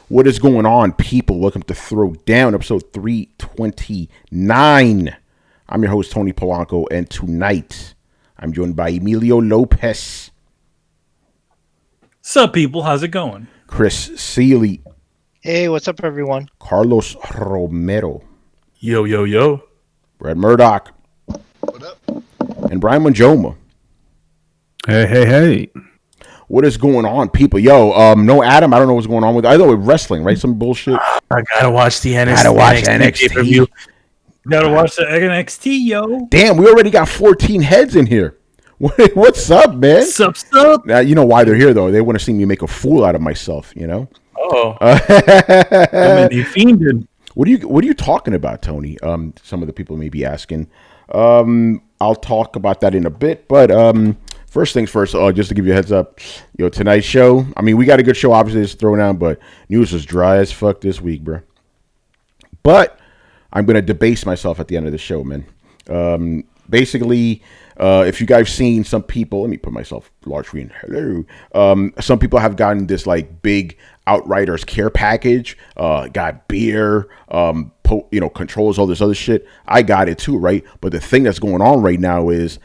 What is going on, people? Welcome to Throwdown, episode 329. I'm your host, Tony Polanco, and tonight I'm joined by Emilio Lopez. Sup, people? How's it going? Chris Seeley. Hey, what's up, everyone? Carlos Romero. Yo, yo, yo. Brad Murdoch. What up? And Brian Manjoma. Hey, hey, hey. What is going on, people? Yo, no Adam. I don't know what's going on with. I know with wrestling, right? Some bullshit. I gotta watch the NXT. Gotta watch NXT. Gotta watch the NXT, yo. Damn, we already got 14 heads in here. What's up, man? Sup? Now, you know why they're here, though. They want to see me make a fool out of myself, you know? Oh. I'm fiended. What are you talking about, Tony? Some of the people may be asking. I'll talk about that in a bit, but first things first, just to give you a heads up, tonight's show, I mean, we got a good show, obviously, it's Throwdown, but news was dry as fuck this week, bro. But I'm going to debase myself at the end of the show, man. Basically, if you guys seen some people, let me put myself large screen. Hello. Some people have gotten this like big Outriders care package. Got beer, controls, all this other shit. I got it too, right? But the thing that's going on right now is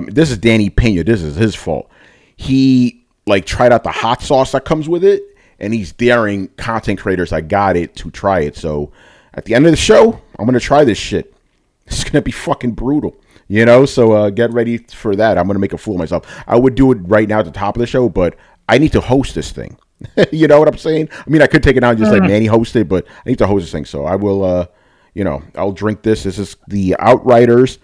this is Danny Pena. This is his fault. He tried out the hot sauce that comes with it, and he's daring content creators I got it to try it. So at the end of the show, I'm gonna try this shit. It's gonna be fucking brutal. So get ready for that. I'm going to make a fool of myself. I would do it right now at the top of the show, but I need to host this thing. You know what I'm saying? I mean, I could take it out and just let Manny host it, but I need to host this thing. So I will, I'll drink this. This is the Outriders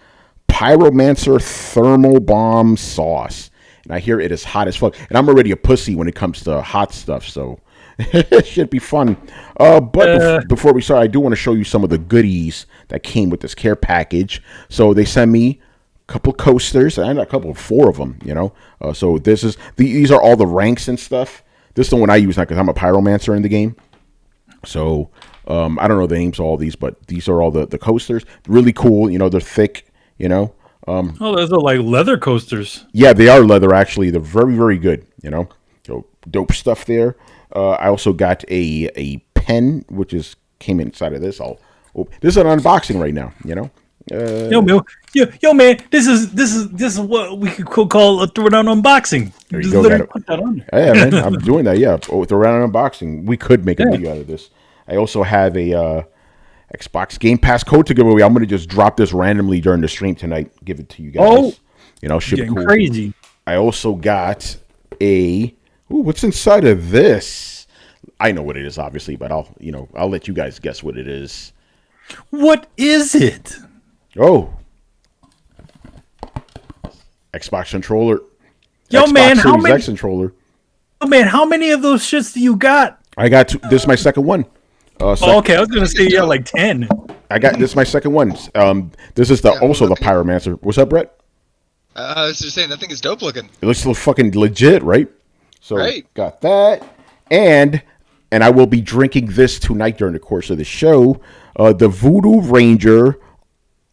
Pyromancer Thermal Bomb Sauce. And I hear it is hot as fuck. And I'm already a pussy when it comes to hot stuff, so it should be fun. But before we start, I do want to show you some of the goodies that came with this care package. So they sent me a couple coasters, and four of them, So these are all the ranks and stuff. This is the one I use now because I'm a pyromancer in the game. So I don't know the names of all these, but these are all the coasters. Really cool. They're thick, those are like leather coasters. Yeah, they are leather, actually. They're very, very good, So dope stuff there. I also got a pen, which came inside of this. This is an unboxing right now, Yo, man, this is what we could call a Throwdown unboxing. There you go. Put that on there. Yeah, man, I'm doing that. Yeah, Throwdown unboxing. We could make a video out of this. I also have a Xbox Game Pass code to give away. I'm gonna just drop this randomly during the stream tonight. Give it to you guys. Should be cool. Crazy. I also got a. Ooh, what's inside of this? I know what it is, obviously, but I'll let you guys guess what it is. What is it? Oh, Xbox controller. Yo, Xbox man, Series X controller. Oh man, how many of those shits do you got? I got two. This is my second one. Okay, I was gonna say like 10. This is my second one. This is also the Pyromancer. What's up, Brett? I was just saying that thing is dope looking. It looks fucking legit, right? So right. Got that, and I will be drinking this tonight during the course of the show. The Voodoo Ranger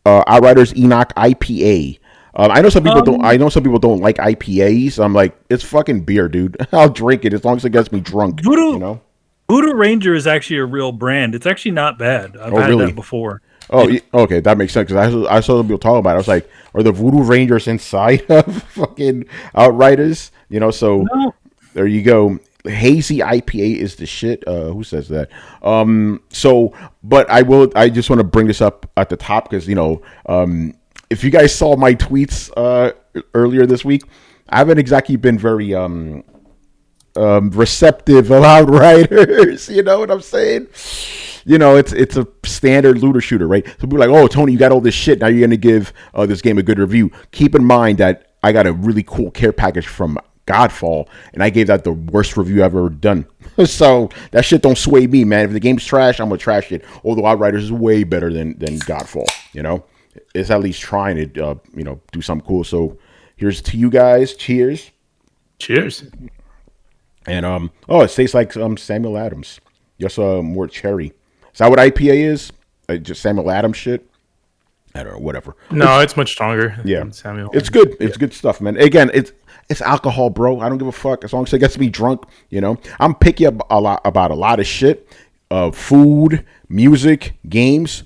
Outriders Enoch IPA. I know some people don't. I know some people don't like IPAs. I'm like, it's fucking beer, dude. I'll drink it as long as it gets me drunk. Voodoo Ranger is actually a real brand. It's actually not bad. I've had that before. Oh, okay, that makes sense because I saw some people talk about it. I was like, are the Voodoo Rangers inside of fucking Outriders? So no. There you go. Hazy IPA is the shit. Who says that? But I just want to bring this up at the top because if you guys saw my tweets earlier this week, I haven't exactly been very receptive of Outriders. You know what I'm saying? It's a standard looter shooter, right? So people are like, oh, Tony, you got all this shit. Now you're going to give this game a good review. Keep in mind that I got a really cool care package from Godfall, and I gave that the worst review I've ever done. So that shit don't sway me, man. If the game's trash, I'm going to trash it. Although Outriders is way better than Godfall, It's at least trying to, do something cool. So here's to you guys. Cheers. Cheers. And, it tastes like Samuel Adams. Just more cherry. Is that what IPA is? Just Samuel Adams shit? I don't know, whatever. No, it's much stronger. Yeah. Than Samuel. It's good. It's good stuff, man. Again, It's alcohol, bro. I don't give a fuck as long as it gets me drunk. You know, I'm picky about a lot of shit, food, music, games.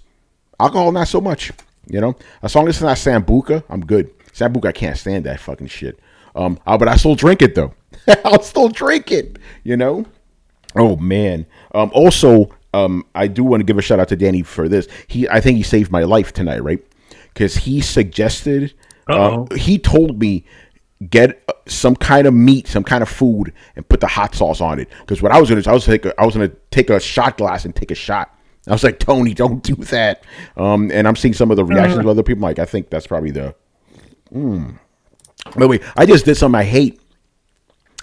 Alcohol, not so much. You know, as long as it's not Sambuca, I'm good. Sambuca, I can't stand that fucking shit. But I still drink it though. I'll still drink it. You know. Oh man. I do want to give a shout out to Danny for this. I think he saved my life tonight, right? Because he suggested. He told me get some kind of meat, some kind of food, and put the hot sauce on it. Because what I was gonna take a shot glass and take a shot. I was like, Tony, don't do that. And I'm seeing some of the reactions of other people. Like, I think that's probably the. But wait, I just did something I hate.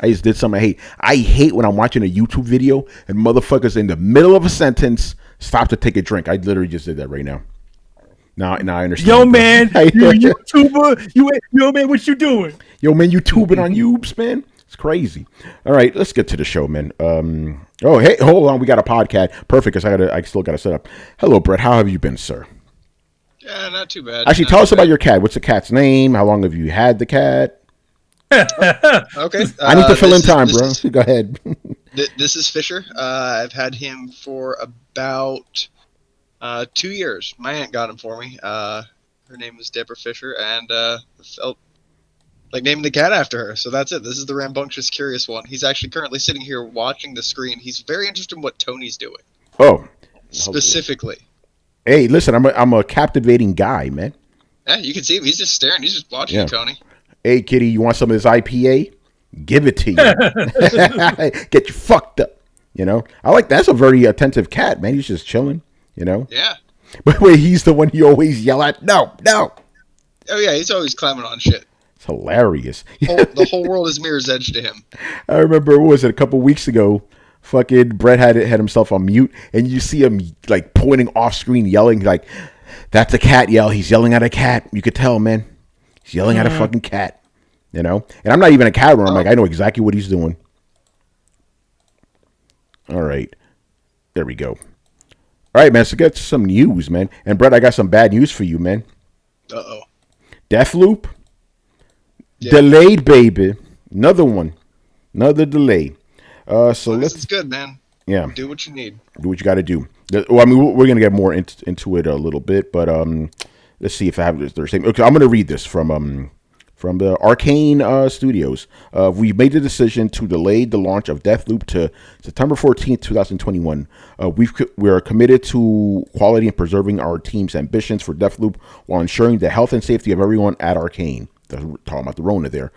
I hate when I'm watching a YouTube video and motherfuckers in the middle of a sentence stop to take a drink. I literally just did that right now. Now I understand. Yo, man, you a YouTuber? Yo, man, what you doing? Yo, man, you tubing on YouTubes, man? It's crazy. All right, let's get to the show, man. Hey, hold on. We got a podcast. Perfect, because I still got to set up. Hello, Brett. How have you been, sir? Yeah, not too bad. Actually, tell us about your cat. What's the cat's name? How long have you had the cat? Okay. I need to fill in time, bro. Go ahead. This is Fisher. I've had him for about 2 years. My aunt got him for me. Her name was Deborah Fisher, and felt like naming the cat after her. So that's it. This is the rambunctious, curious one. He's actually currently sitting here watching the screen. He's very interested in what Tony's doing. Oh, specifically. Hey, listen, I'm a captivating guy, man. Yeah, you can see him. He's just staring. He's just watching you, Tony. Hey, kitty, you want some of this IPA? Give it to you. Get you fucked up. You know, I like that's a very attentive cat, man. He's just chilling. You know. Yeah. But wait, he's the one you always yell at. No. Oh yeah, he's always climbing on shit. It's hilarious. The whole world is mirror's edge to him. I remember, what was it, a couple weeks ago? Fucking Brett had himself on mute, and you see him like pointing off screen, yelling like, "That's a cat yell." He's yelling at a cat. You could tell, man. He's yelling at a fucking cat. You know, and I'm not even a cat owner. I'm like, I know exactly what he's doing. All right, there we go. All right, man. So get some news, man. And Brett, I got some bad news for you, man. Uh-oh. Deathloop. Yeah. Delayed, baby. Another one. Another delay. So this is good, man. Yeah. Do what you need. Do what you got to do. Well, I mean, we're gonna get more into it a little bit, but let's see if I have their statement. Okay, I'm gonna read this from the Arcane Studios. We made the decision to delay the launch of Deathloop to September 14th, 2021. We are committed to quality and preserving our team's ambitions for Deathloop while ensuring the health and safety of everyone at Arcane. Talking about the Rona there.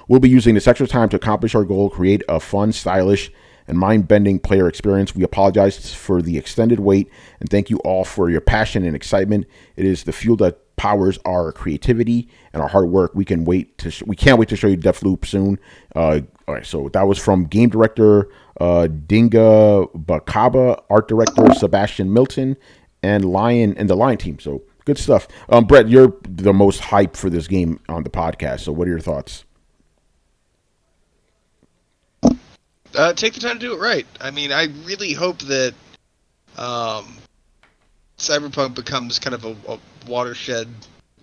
We'll be using this extra time to accomplish our goal, create a fun, stylish, and mind-bending player experience. We apologize for the extended wait, and thank you all for your passion and excitement. It is the fuel that powers our creativity and our hard work. We can't wait to show you Deathloop soon. All right, so that was from game director Dinga Bakaba, art director Sebastian Milton, and the Lion team. So good stuff. Brett, you're the most hyped for this game on the podcast. So what are your thoughts? Take the time to do it right. I mean, I really hope that Cyberpunk becomes kind of a watershed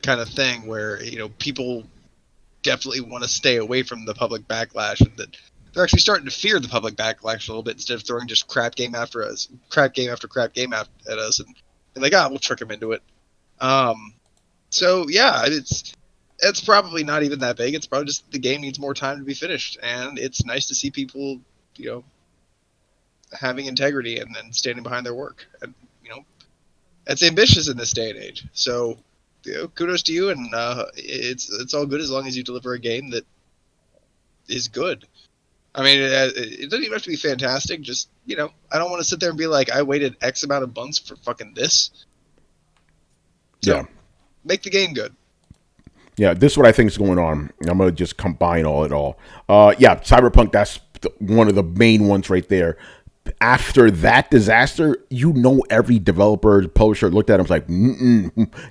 kind of thing where, you know, people definitely want to stay away from the public backlash, and that they're actually starting to fear the public backlash a little bit instead of throwing just crap game after us, crap game after crap game at us, and like, we'll trick them into it. So yeah, it's probably not even that big. It's probably just the game needs more time to be finished, and it's nice to see people, you know, having integrity and then standing behind their work. And, you know, it's ambitious in this day and age. So, you know, kudos to you, and it's all good as long as you deliver a game that is good. I mean, it doesn't even have to be fantastic. Just, you know, I don't want to sit there and be like, I waited X amount of months for fucking this. So, yeah. Make the game good. Yeah, this is what I think is going on. I'm going to just combine it all. Yeah, Cyberpunk, that's one of the main ones right there. after that disaster, every developer, publisher looked at them like,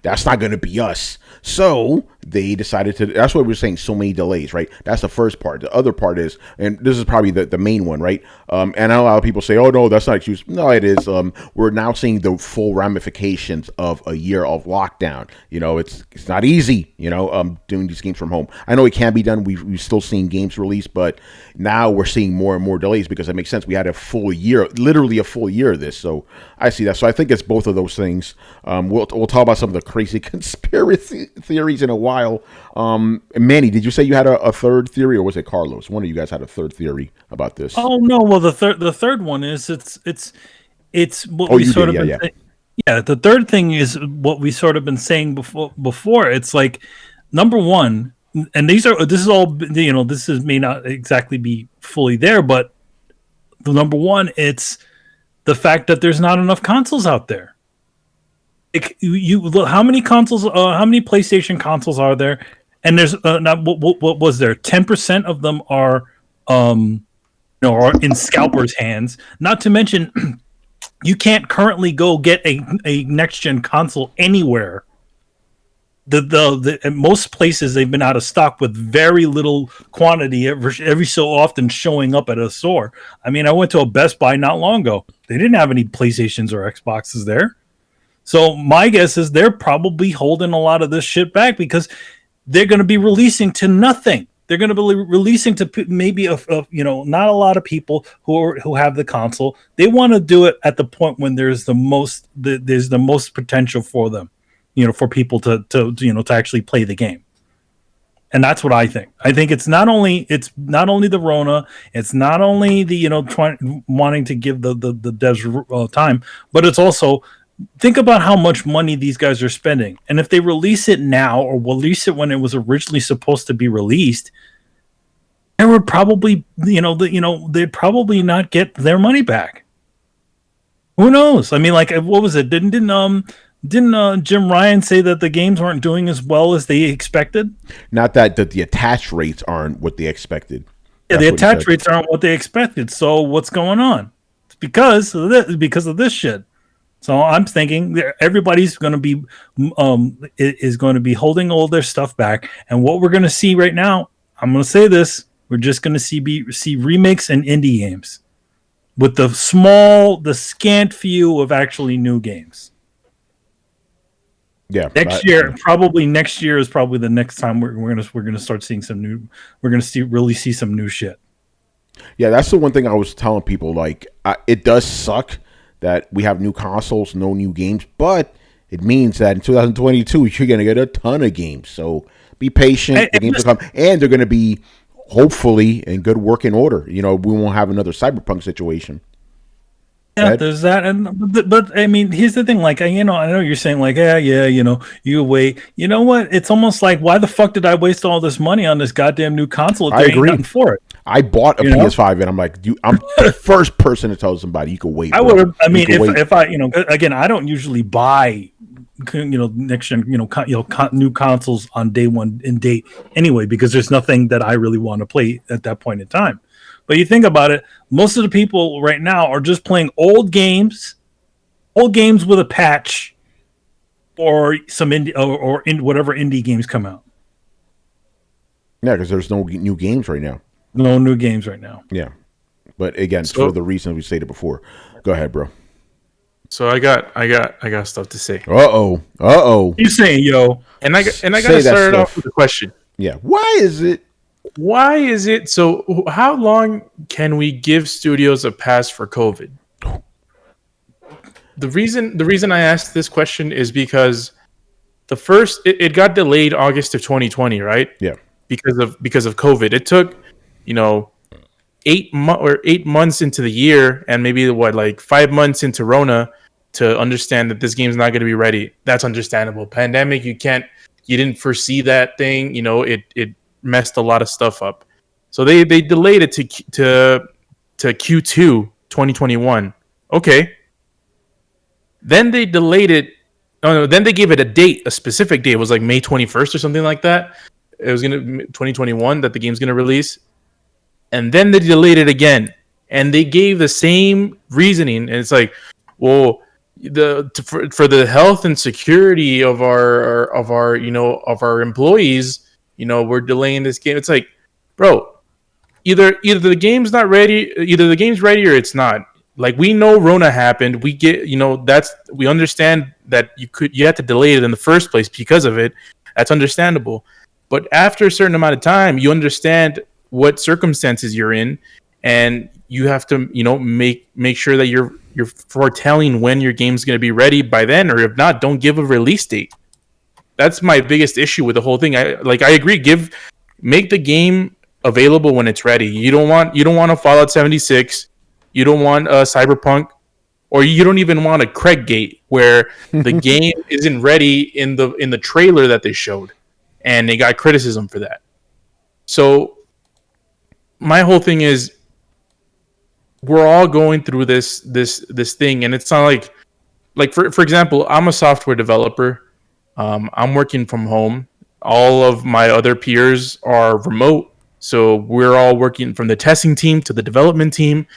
that's not going to be us. So they decided to. That's what we're saying. So many delays, right? That's the first part. The other part is, and this is probably the main one, right? And a lot of people say, "Oh no, that's not excuse." No, it is. We're now seeing the full ramifications of a year of lockdown. It's not easy. Doing these games from home. I know it can be done. We've still seen games released, but now we're seeing more and more delays because it makes sense. We had a full year, literally a full year of this. So I see that. So I think it's both of those things. We'll talk about some of the crazy conspiracy theories in a while. Manny, did you say you had a third theory, or was it Carlos? One of you guys had a third theory about this. Oh no! Well, the third one is it's what we sort of been saying. Yeah, the third thing is what we sort of been saying before. It's like, number one, and this is all, this may not exactly be fully there, but the number one, it's the fact that there's not enough consoles out there. Like, how many consoles? How many PlayStation consoles are there? And there's what was there? 10% of them are are in scalpers' hands. Not to mention, you can't currently go get a next gen console anywhere. In most places they've been out of stock with very little quantity every so often showing up at a store. I mean, I went to a Best Buy not long ago. They didn't have any PlayStations or Xboxes there. So my guess is they're probably holding a lot of this shit back because they're going to be releasing to nothing. They're going to be releasing to maybe not a lot of people who have the console. They want to do it at the point when there's the most potential for them, for people to actually play the game. And that's what I think. I think it's not only the Rona, it's not only the wanting to give the devs time, but it's also, think about how much money these guys are spending. And if they release it now or release it when it was originally supposed to be released, they would probably, they'd probably not get their money back. Who knows? I mean, like, what was it? Didn't Jim Ryan say that the games weren't doing as well as they expected? Not that the attach rates aren't what they expected. Yeah, the attach rates aren't what they expected. So what's going on? It's because of this shit. So I'm thinking everybody's going to be is going to be holding all their stuff back, and what we're going to see right now, I'm going to say this: we're just going to see remakes and indie games, with the scant few of actually new games. Yeah, next year is probably the next time we're gonna start seeing some new. We're gonna really see some new shit. Yeah, that's the one thing I was telling people. Like, it does suck that we have new consoles, no new games, but it means that in 2022 you're going to get a ton of games. So be patient. The games will come, and they're going to be hopefully in good working order. We won't have another Cyberpunk situation. Yeah, there's that, but I mean, here's the thing. Like, I know you're saying like, you wait. You know what? It's almost like, why the fuck did I waste all this money on this goddamn new console? I agree. Ain't nothing for it. I bought a PS5, and I'm like, I'm the first person to tell somebody you can wait. I would have. I mean, if I, again, I don't usually buy, next gen, new consoles on day one in date anyway, because there's nothing that I really want to play at that point in time. But you think about it, most of the people right now are just playing old games with a patch, or some indie or whatever indie games come out. Yeah, because there's no new games right now. No new games right now. Yeah, but again, for the reasons we stated before. Go ahead, bro. So I got stuff to say. Uh-oh. You saying, yo? And I got to start off with a question. Yeah. Why is it? So how long can we give studios a pass for COVID? The reason I asked this question is because it got delayed August of 2020, right? Yeah. Because of COVID. It took, 8 months into the year, and maybe 5 months into Rona to understand that this game's not going to be ready. That's understandable. Pandemic, you didn't foresee that thing. It messed a lot of stuff up. So they delayed it to Q2 2021. Okay. Then they delayed it. Oh no, then they gave it a specific date. It was like May 21st or something like that. It was 2021 that the game's gonna release. And then they delayed it again. and they gave the same reasoning, and it's like, well, for the health and security of our employees, we're delaying this game. It's like, bro, either the game's not ready, either the game's ready or it's not. Like, we know Rona happened. We get, we understand that you had to delay it in the first place because of it. That's understandable. But after a certain amount of time, you understand what circumstances you're in, and you have to, make sure that you're foretelling when your game's going to be ready by then, or if not, don't give a release date. That's my biggest issue with the whole thing. I agree. Make the game available when it's ready. You don't want a Fallout 76. You don't want a Cyberpunk, or you don't even want a Craiggate where the game isn't ready in the trailer that they showed, and they got criticism for that. So my whole thing is, we're all going through this thing, and it's not like for example, I'm a software developer. I'm working from home. All of my other peers are remote, so we're all working from the testing team to the development team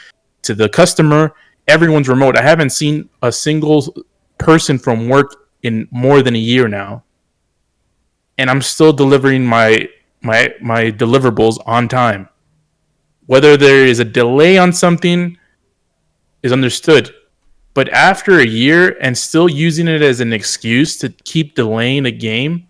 to the customer. Everyone's remote. I haven't seen a single person from work in more than a year now, and I'm still delivering my deliverables on time. Whether there is a delay on something is understood, but after a year and still using it as an excuse to keep delaying a game,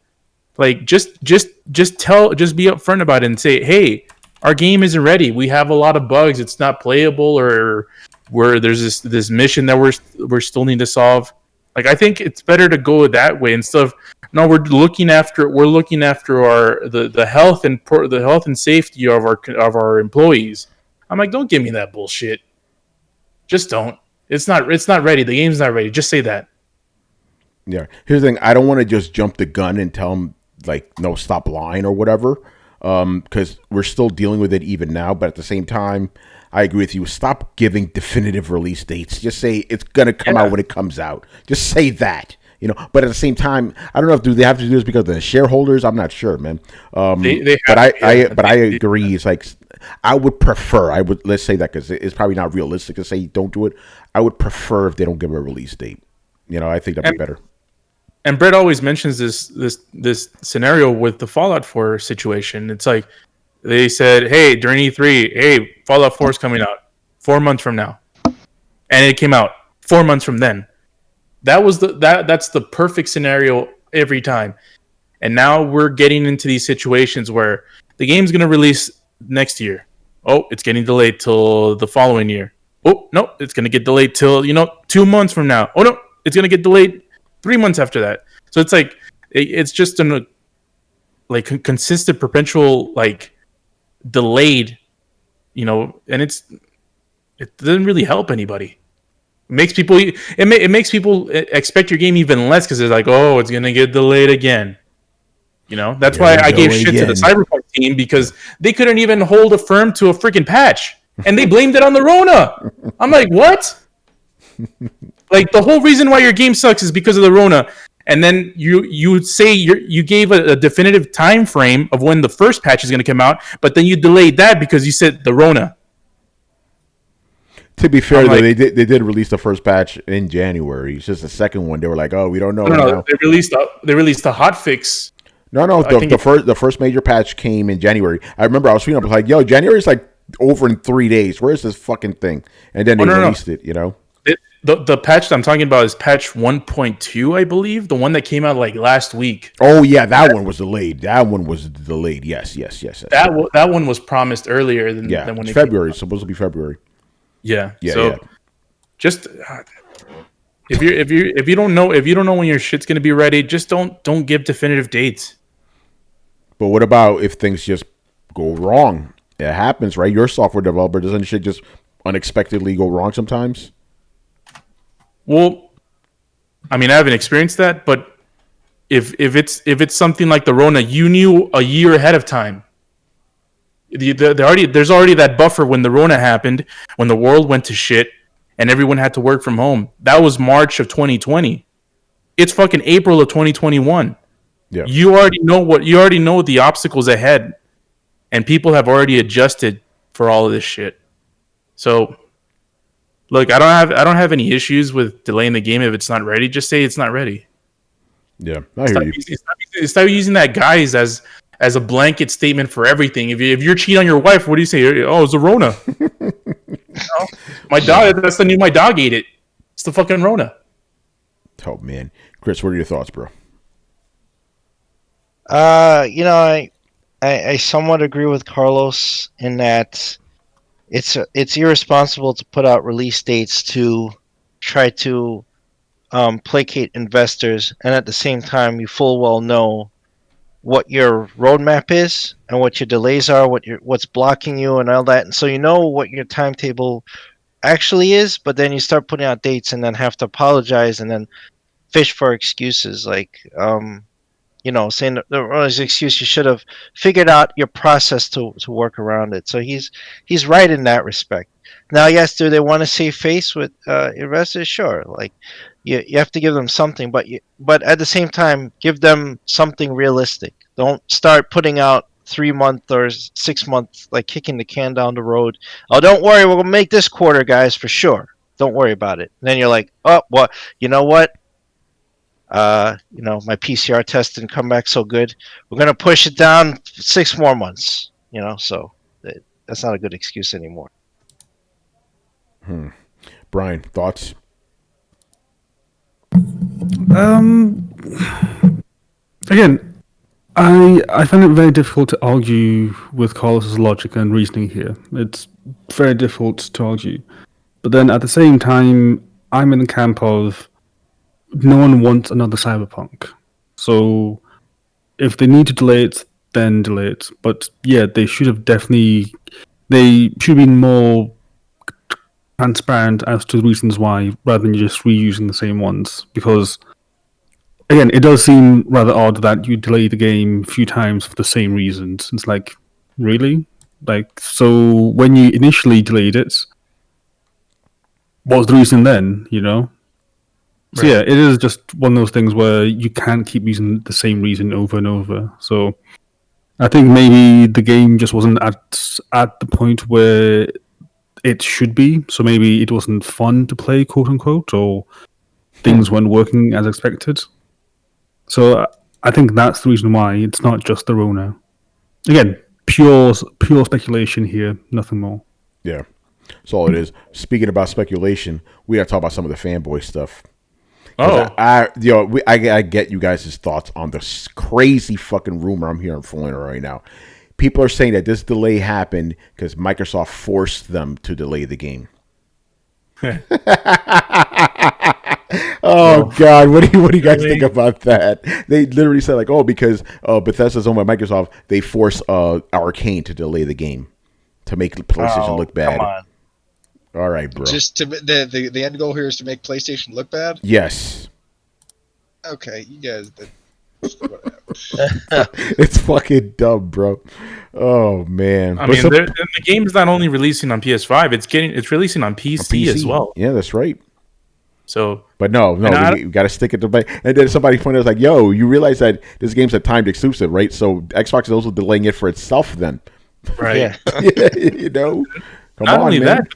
like, just be upfront about it and say, hey, our game isn't ready. We have a lot of bugs. It's not playable, or where there's this mission that we're still need to solve. Like, I think it's better to go that way instead of, no, we're looking after the health and safety of our employees. I'm like, don't give me that bullshit. Just don't. It's not ready. The game's not ready. Just say that. Yeah. Here's the thing. I don't want to just jump the gun and tell them, like, no, stop lying or whatever. Because we're still dealing with it even now. But at the same time, I agree with you. Stop giving definitive release dates. Just say it's going to come out when it comes out. Just say that. But at the same time, I don't know if they have to do this because of the shareholders. I'm not sure, man. I agree. It's like, let's say that, because it's probably not realistic to say don't do it. I would prefer if they don't give a release date. I think that'd be better. And Brett always mentions this scenario with the Fallout 4 situation. It's like, they said, hey, during E3, hey, Fallout 4 is coming out 4 months from now, and it came out 4 months from then. That's the perfect scenario every time. And now we're getting into these situations where the game's going to release next year. Oh, it's getting delayed till the following year. Oh, no, it's going to get delayed till 2 months from now. Oh, no, it's going to get delayed 3 months after that. So it's like, it's just consistent, perpetual, delayed, and it doesn't really help anybody. It makes people expect your game even less, because they're like, oh, it's gonna get delayed again. That's why I gave shit to the Cyberpunk team, because they couldn't even hold a firm to a freaking patch, and they blamed it on the Rona. I'm like, what? Like, the whole reason why your game sucks is because of the Rona, and then you would say you gave a definitive time frame of when the first patch is going to come out, but then you delayed that because you said the Rona. To be fair, though, they did release the first patch in January. It's just the second one. They were like, "Oh, we don't know." No, they released a hot fix. No. The first major patch came in January. I remember I was reading up, I was like, "Yo, January's like over in 3 days. Where's this fucking thing?" And then they released it. The patch that I'm talking about is patch 1.2, I believe, the one that came out last week. Oh yeah, that one was delayed. Yes. That one was promised earlier than when it February. It's supposed to be February. Yeah. Just if you don't know when your shit's gonna be ready, just don't give definitive dates. But what about if things just go wrong? It happens, right? You're a software developer. Doesn't shit just unexpectedly go wrong sometimes? Well, I mean, I haven't experienced that, but if it's something like the Rona, you knew a year ahead of time. There's already that buffer when the Rona happened, when the world went to shit, and everyone had to work from home. That was March of 2020. It's fucking April of 2021. Yeah. You already know the obstacles ahead, and people have already adjusted for all of this shit. So, look, I don't have any issues with delaying the game if it's not ready. Just say it's not ready. Yeah, I hear you. Stop using that guise as a blanket statement for everything. If you're cheating on your wife, what do you say? Oh, it's a Rona. My dog. That's the new. My dog ate it. It's the fucking Rona. Oh man, Chris, what are your thoughts, bro? I somewhat agree with Carlos in that it's irresponsible to put out release dates to try to placate investors, and at the same time, you full well know what your roadmap is and what your delays are, what's blocking you, and all that, and so you know what your timetable actually is. But then you start putting out dates and then have to apologize and then fish for excuses like saying the excuse. You should have figured out your process to work around it. So he's right in that respect. Now, yes, do they want to save face with investors? Sure. Like you have to give them something, but at the same time, give them something realistic. Don't start putting out 3 month or 6 month, like kicking the can down the road. Oh, don't worry, we're gonna make this quarter, guys, for sure. Don't worry about it. And then you're like, oh, well, you know what? My PCR test didn't come back so good. We're gonna push it down 6 more months. So that's not a good excuse anymore. Brian, thoughts? Again, I find it very difficult to argue with Carlos's logic and reasoning here. It's very difficult to argue. But then at the same time, I'm in the camp of no one wants another Cyberpunk. So if they need to delay it, then delay it. But yeah, they should have been more transparent as to the reasons why, rather than just reusing the same ones. Because again, it does seem rather odd that you delay the game a few times for the same reasons. It's like, really? Like, so when you initially delayed it, what was the reason then, So Right. yeah, it is just one of those things where you can't keep using the same reason over and over. So I think maybe the game just wasn't at the point where it should be. So maybe it wasn't fun to play, quote unquote, or things weren't working as expected. So I think that's the reason why it's not just the Rona. Again, pure speculation here, nothing more. Yeah, that's all it is. Speaking about speculation, we got to talk about some of the fanboy stuff. Oh, I get you guys' thoughts on this crazy fucking rumor I'm hearing flowing right now. People are saying that this delay happened because Microsoft forced them to delay the game. Oh God, what do you guys think about that? They literally said like, because Bethesda's owned by Microsoft, they force Arcane to delay the game to make PlayStation look bad. Come on. All right, bro. Just to the end goal here is to make PlayStation look bad. Yes. Okay, you guys. Whatever. It's fucking dumb, bro. Oh man. I mean, the game is not only releasing on PS5; it's releasing on PC as well. Yeah, that's right. So, but no, we got to stick it to. And then somebody pointed out like, "Yo, you realize that this game's a timed exclusive, right? So Xbox is also delaying it for itself, then." right. Yeah. Come Not on, only man. that,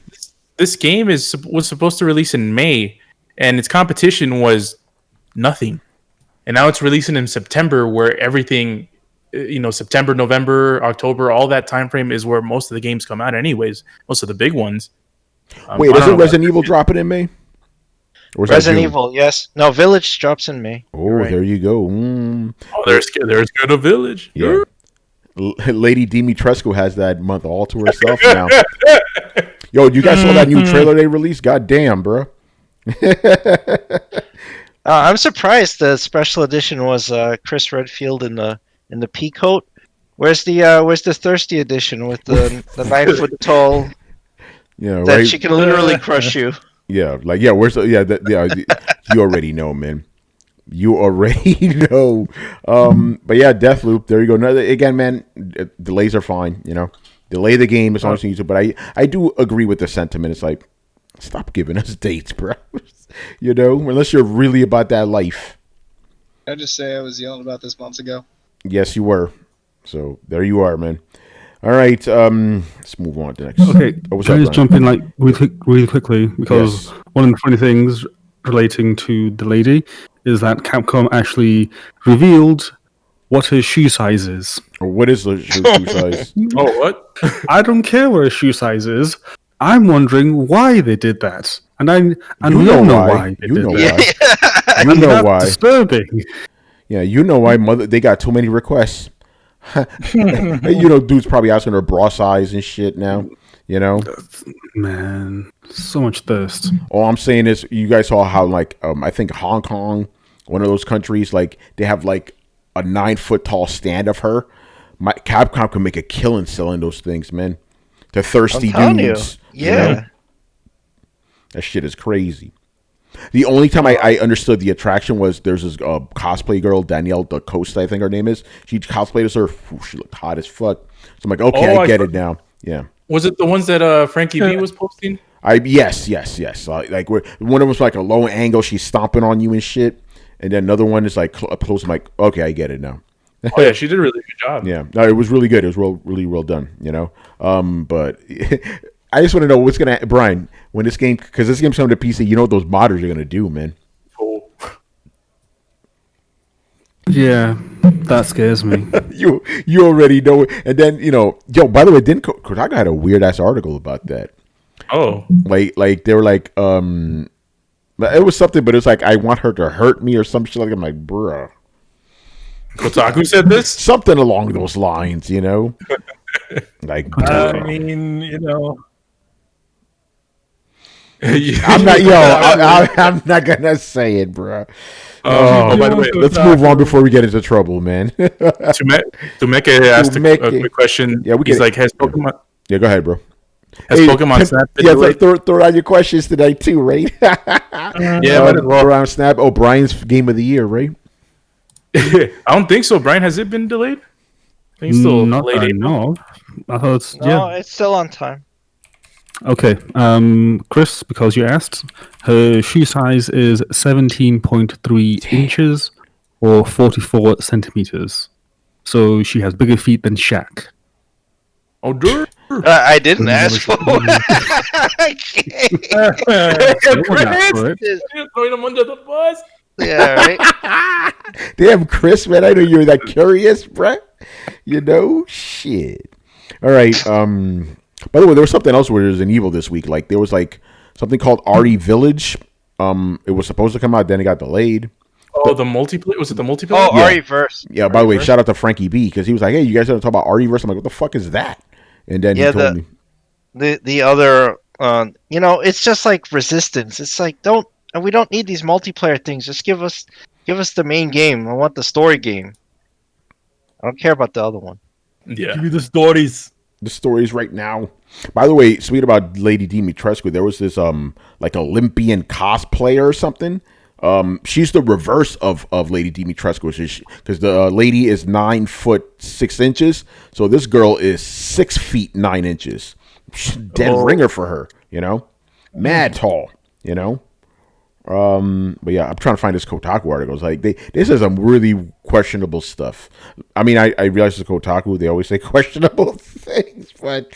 this game was supposed to release in May, and its competition was nothing. And now it's releasing in September, where everything, September, November, October, all that time frame is where most of the games come out anyways. Most of the big ones. Wait, isn't Resident Evil dropping in May? Or is that Resident June? Evil, yes. No, Village drops in May. Oh, Right. there you go. Mm. Oh, there's good a village. Yeah. Lady Dimitrescu has that month all to herself now. Yo, you guys saw that new trailer they released? God damn, bro. I'm surprised the special edition was Chris Redfield in the pea coat. Where's the thirsty edition with the 9 foot tall Yeah, that right. she can literally crush you? Yeah, where's you already know, man. You already know. But yeah, Deathloop, there you go. Again, man, delays are fine, Delay the game as long as you need to. But I do agree with the sentiment. It's like, stop giving us dates, bro. Unless you're really about that life. Can I just say I was yelling about this months ago? Yes, you were. So there you are, man. All right, let's move on to the next. Okay, what's can I up, just Brian? jump in like really quickly because Yes. one of the funny things relating to the lady is that Capcom actually revealed what her shoe size is. Or what is the shoe size? Oh, what? I don't care what her shoe size is. I'm wondering why they did that, and we all know why they You did know that. why. You And know that's why. disturbing. Yeah, you know why. They got too many requests. Dude's probably asking her bra size and shit now. You know. Man, so much thirst. All I'm saying is, you guys saw how like I think Hong Kong, one of those countries, like they have like a 9-foot tall stand of her. Capcom can make a killing selling those things, man. The thirsty I'm telling dudes. you. You know? Yeah. That shit is crazy. The only time I understood the attraction was there's this cosplay girl, Danielle Da Costa, I think her name is. She cosplayed as her. She looked hot as fuck. So I'm like, okay, I get it now. Yeah. Was it the ones that Frankie B was posting? Yes. Like one of them was like a low angle. She's stomping on you and shit, and then another one is like close. I'm like, okay, I get it now. Oh yeah, she did a really good job. Yeah, no, it was really good. It was really well done. You know, but I just want to know what's gonna Brian when this game, because this game's coming to PC. You know what those modders are gonna do, man. Oh. Yeah, that scares me. You already know. And then by the way, didn't Kotaku had a weird ass article about that. Oh. Like they were like, it was something, but it's like I want her to hurt me or some shit. Like I'm like, bruh. Kotaku said this? Something along those lines, Like, I mean, I'm not, I'm not gonna say it, bro. By the way, let's move on before we get into trouble, man. Tumeke asked a quick question. Yeah, he's like, has Pokemon? Yeah, go ahead, bro. Has Pokemon Snap been delayed? Throw out your questions tonight too, right? Yeah, might as well. Around Snap. Oh, Brian's game of the year, right? I don't think so. Brian, has it been delayed? I think it's still Not late that I April. know. I thought it's No, it's still on time. Okay, Chris, because you asked, her shoe size is 17.3 inches or 44 centimeters. So she has bigger feet than Shaq. Oh, dude. I didn't ask for it. Throwing him under the bus. Yeah, right. Damn, Chris, man, I know you were that curious, bruh. Shit. All right. By the way, there was something else where there's an evil this week. Like there was like something called RE Village. It was supposed to come out, then it got delayed. Oh, the multiplayer? Was it the multiplayer? Oh, Yeah. RE-verse. Yeah. By the way, shout out to Frankie B because he was like, "Hey, you guys want to talk about RE-verse?" I'm like, "What the fuck is that?" And then he told me. The other, it's just like Resistance. It's like we don't need these multiplayer things. Just give us the main game. I want the story game. I don't care about the other one. Yeah. Give me the stories. The stories right now. By the way, sweet about Lady Dimitrescu, there was this like Olympian cosplayer or something. She's the reverse of Lady Dimitrescu, because the lady is 9 foot 6 inches, so this girl is 6 feet 9 inches. Dead ringer for her, mad tall, But yeah, I'm trying to find this Kotaku article. It's like this is some really questionable stuff. I mean, I realize it's Kotaku; they always say questionable things, but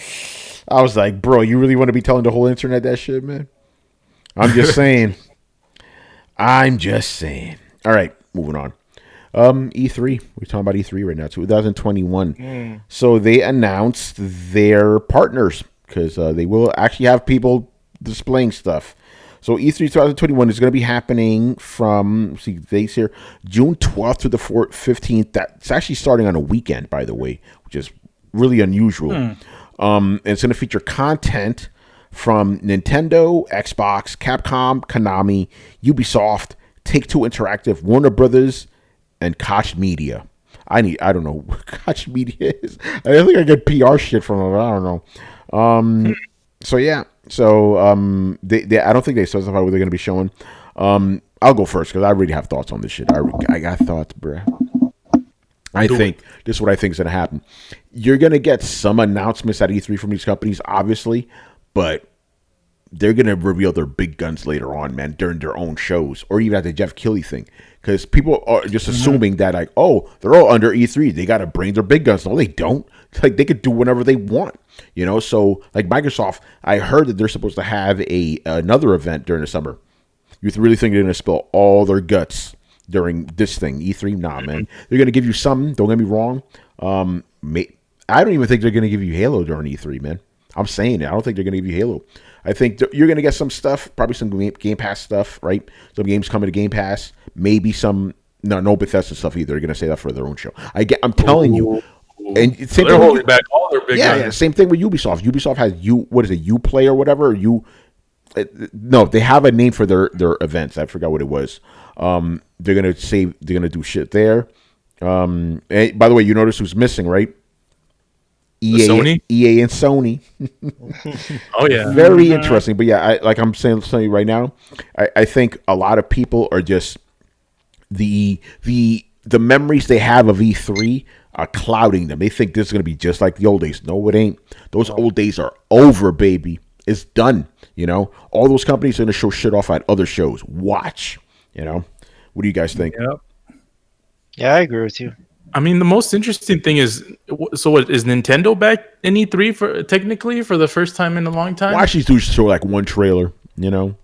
I was like, bro, you really want to be telling the whole internet that shit, man? I'm just saying. All right, moving on. E3. We're talking about E3 right now, 2021. So they announced their partners because they will actually have people displaying stuff. So E3 2021 is going to be happening from, see dates here, June 12th to the 15th. That's actually starting on a weekend, by the way, which is really unusual. And it's going to feature content from Nintendo, Xbox, Capcom, Konami, Ubisoft, Take-Two Interactive, Warner Brothers, and Koch Media. I don't know what Koch Media is. I think I get PR shit from them. I don't know. So yeah. So they I don't think they specify what they're going to be showing. I'll go first because I already have thoughts on this shit. I got thoughts, bruh. I think this is what I think is going to happen. You're going to get some announcements at E3 from these companies, obviously, but they're going to reveal their big guns later on, man, during their own shows, or even at the Jeff Keighley thing. Because people are just assuming that, like, oh, they're all under E3. They got to bring their big guns. No, they don't. like they could do whatever they want, you know. So like Microsoft, I heard that they're supposed to have another event during the summer. You really think they're going to spill all their guts during this thing, E3? Nah, man. They're going to give you some. Don't get me wrong. I don't even think they're going to give you Halo during E3, man. I'm saying it. I don't think they're going to give you Halo. I think you're going to get some stuff, probably some Game Pass stuff, right? Some games coming to Game Pass. Maybe some, no Bethesda stuff either. They're going to say that for their own show. I'm telling you. And same they're thing holding back all their big guns. Yeah, same thing with Ubisoft. Ubisoft has Uplay or whatever. No, they have a name for their events. I forgot what it was. They're gonna do shit there. And by the way, you notice who's missing, right? Sony? EA and Sony. Oh yeah, very interesting. But yeah, I'm saying right now, I think a lot of people are just the memories they have of E3 are clouding them. They think this is gonna be just like the old days. No, it ain't. Those old days are over, baby. It's done. You know, all those companies are gonna show shit off at other shows. Watch. You know, what do you guys think? Yep. Yeah, I agree with you. I mean, the most interesting thing is, so what is Nintendo back in E3 for the first time in a long time? Watch these dudes show like one trailer, you know.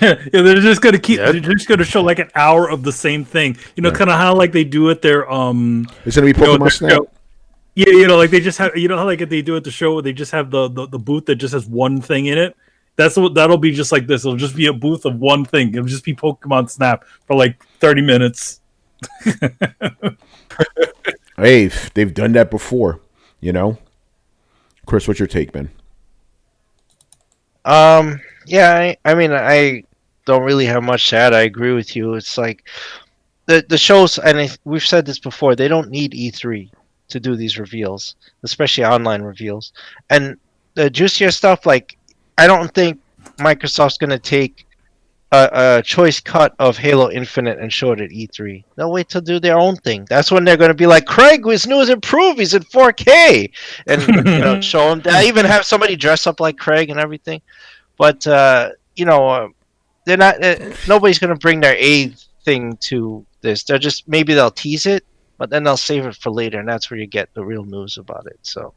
Yeah, they're just gonna they're just gonna show like an hour of the same thing. You know, kind of how like they do at their It's gonna be Pokemon Snap. Yeah, you know, like they just have, you know how like they do at the show where they just have the booth that just has one thing in it. That'll be just like this. It'll just be a booth of one thing. It'll just be Pokemon Snap for like 30 minutes. Hey, they've done that before, you know. Chris, what's your take, man? Yeah, I mean, I don't really have much to add. I agree with you. It's like the shows, and we've said this before. They don't need E3 to do these reveals, especially online reveals. And the juicier stuff, like I don't think Microsoft's gonna take a choice cut of Halo Infinite and show it at E3. They'll wait to do their own thing. That's when they're going to be like, Craig, his news improved. He's in 4K. And, you know, show him. I even have somebody dress up like Craig and everything. But, you know, they're not, nobody's going to bring their A thing to this. They're just, maybe they'll tease it, but then they'll save it for later. And that's where you get the real news about it. So,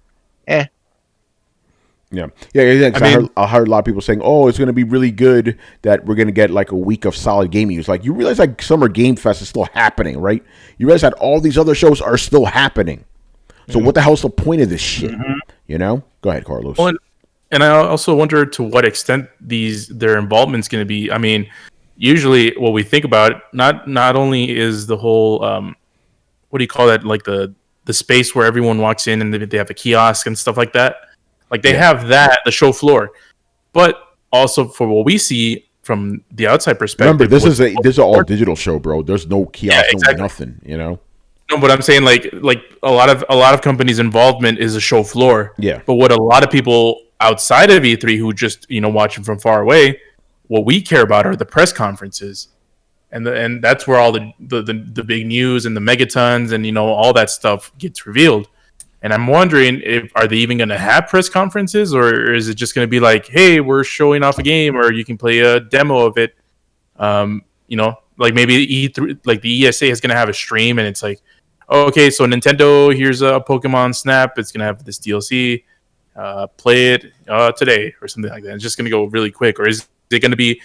Yeah. I heard a lot of people saying, "Oh, it's going to be really good that we're going to get like a week of solid gaming news." Like, you realize like Summer Game Fest is still happening, right? You realize that all these other shows are still happening. So what the hell's the point of this shit? You know? Go ahead, Carlos. Well, and I also wonder to what extent their involvement's going to be. I mean, usually what we think about not only is the whole what do you call that? Like the space where everyone walks in and they have a kiosk and stuff like that. Like they have that, the show floor, but also for what we see from the outside perspective. Remember, this is an all digital show, bro. There's no kiosk, no nothing. You know. No, but I'm saying like a lot of companies' involvement is a show floor. Yeah. But what a lot of people outside of E3 who just watch it from far away, what we care about are the press conferences, and that's where all the big news and the megatons and all that stuff gets revealed. And I'm wondering are they even going to have press conferences, or is it just going to be like, hey, we're showing off a game, or you can play a demo of it? Like maybe E3, like the ESA is going to have a stream, and it's like, oh, okay, so Nintendo, here's a Pokemon Snap. It's going to have this DLC. Play it today, or something like that. It's just going to go really quick, or is it going to be,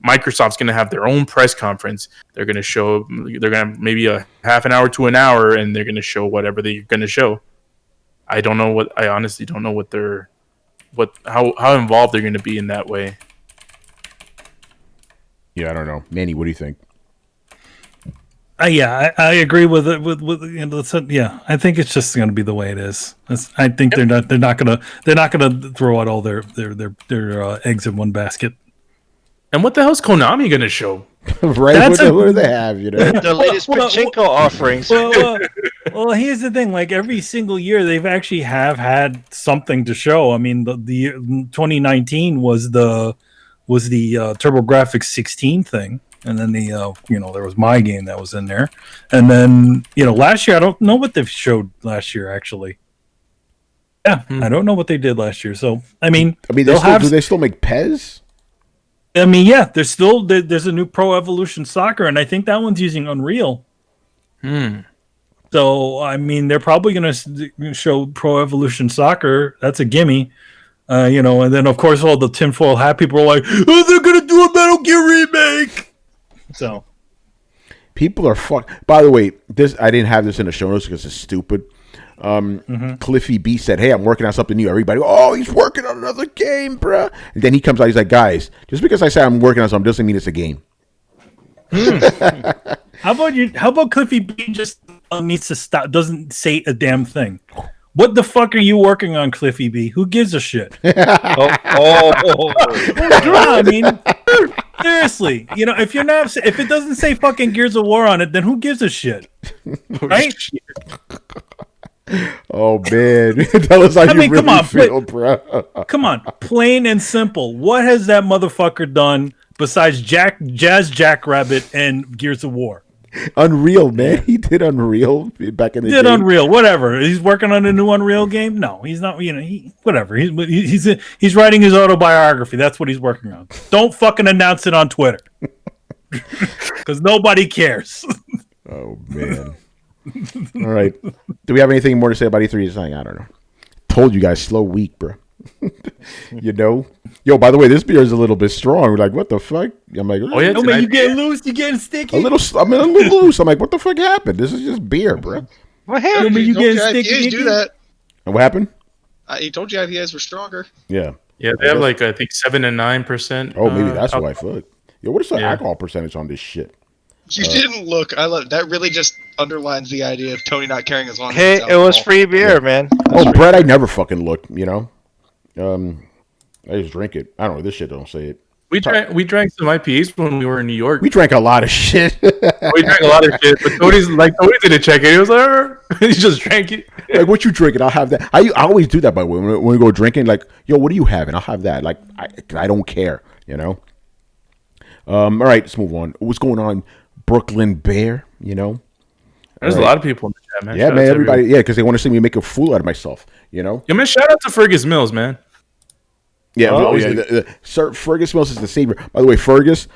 Microsoft's going to have their own press conference. They're going to have maybe a half an hour to an hour, and they're going to show whatever they're going to show. I honestly don't know how involved they're going to be in that way. Yeah, I don't know. Manny, what do you think? I agree with it. Yeah, I think it's just going to be the way it is. I think they're not going to throw out all their eggs in one basket. And what the hell's Konami going to show? Right? What do they have? The latest Pachinko offerings. Well, here's the thing. Like every single year, they've actually have had something to show. I mean, the 2019 was the TurboGrafx 16 thing, and then there was my game that was in there, and then last year I don't know what they've showed last year actually. Yeah, I don't know what they did last year. So I mean, do they still make Pez? I mean, yeah, there's a new Pro Evolution Soccer, and I think that one's using Unreal. So I mean, they're probably going to show Pro Evolution Soccer. That's a gimme. And then of course all the tinfoil hat people are like, "Oh, they're going to do a Metal Gear remake." So people are fucked. By the way, this I didn't have this in the show notes because it's stupid. Cliffy B said, "Hey, I'm working on something new." Everybody, "Oh, he's working on another game, bruh." And then he comes out, he's like, "Guys, just because I say I'm working on something doesn't mean it's a game." How about Cliffy B just needs to stop? Doesn't say a damn thing. What the fuck are you working on, Cliffy B? Who gives a shit? I mean, seriously, if it doesn't say fucking Gears of War on it, then who gives a shit, right? Oh man, tell us how you really come on, feel, bro. Come on, plain and simple. What has that motherfucker done besides Jazz Jackrabbit and Gears of War? Unreal, man. He did Unreal back in the day. Unreal, whatever. He's working on a new Unreal game. No, he's not. Whatever. He's writing his autobiography. That's what he's working on. Don't fucking announce it on Twitter, because nobody cares. Oh man. All right. Do we have anything more to say about E3 tonight? I don't know. Told you guys, slow week, bro. Yo, by the way, this beer is a little bit strong. We're like, what the fuck? I'm like, oh yeah, man, you getting loose? You getting sticky? I'm a little loose. I'm like, what the fuck happened? This is just beer, bro. What happened? You getting sticky? IPAs do that. And what happened? He told you IPAs were stronger. Yeah. Yeah, they have I think 7 and 9%. Oh, maybe that's why I thought. Yo, what is the Yeah. alcohol percentage on this shit? You didn't look. I love that. Really, just underlines the idea of Tony not caring as long. Hey, as it was free beer, man. Oh, Brett, I never fucking look. I just drink it. I don't know. This shit don't say it. We drank some IPAs when we were in New York. We drank a lot of shit. We drank a lot of shit, but Tony didn't check it. He was like, he just drank it. Like, what you drinking? I'll have that. I always do that, by the way. When we go drinking, like, yo, what are you having? I'll have that. Like, I don't care, All right, let's move on. What's going on, Brooklyn Bear? There's a lot of people in the chat, man. Yeah, Shout man, out to everybody. everyone. Yeah, because they want to see me make a fool out of myself. Yeah, man, shout out to Fergus Mills, man. Yeah, Oh, Sir Fergus Mills is the savior. By the way, Fergus,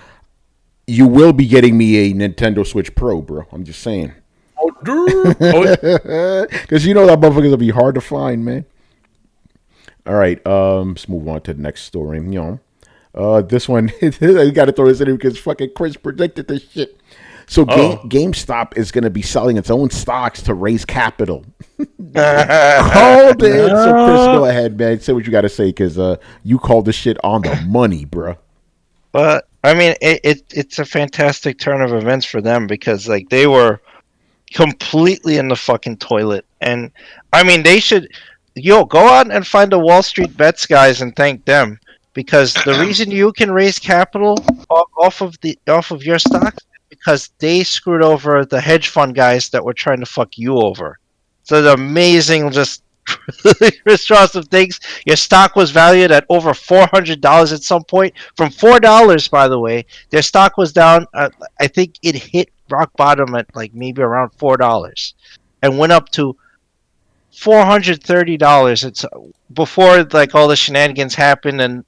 you will be getting me a Nintendo Switch Pro, bro. I'm just saying. Oh, dude. Because that motherfucker's gonna be hard to find, man. All right, let's move on to the next story. This one, I got to throw this in here because fucking Chris predicted this shit. So GameStop is going to be selling its own stocks to raise capital. Called it. So Chris, go ahead, man. Say what you got to say because you called this shit on the money, bro. But I mean, it's a fantastic turn of events for them because like they were completely in the fucking toilet, and I mean they should go out and find the Wall Street Bets guys and thank them because the reason you can raise capital off of your stocks because they screwed over the hedge fund guys that were trying to fuck you over. So the amazing, just crisscross of things. Your stock was valued at over $400 at some point. From $4, by the way, their stock was down. I think it hit rock bottom at like maybe around $4 and went up to $430. It's before like all the shenanigans happened and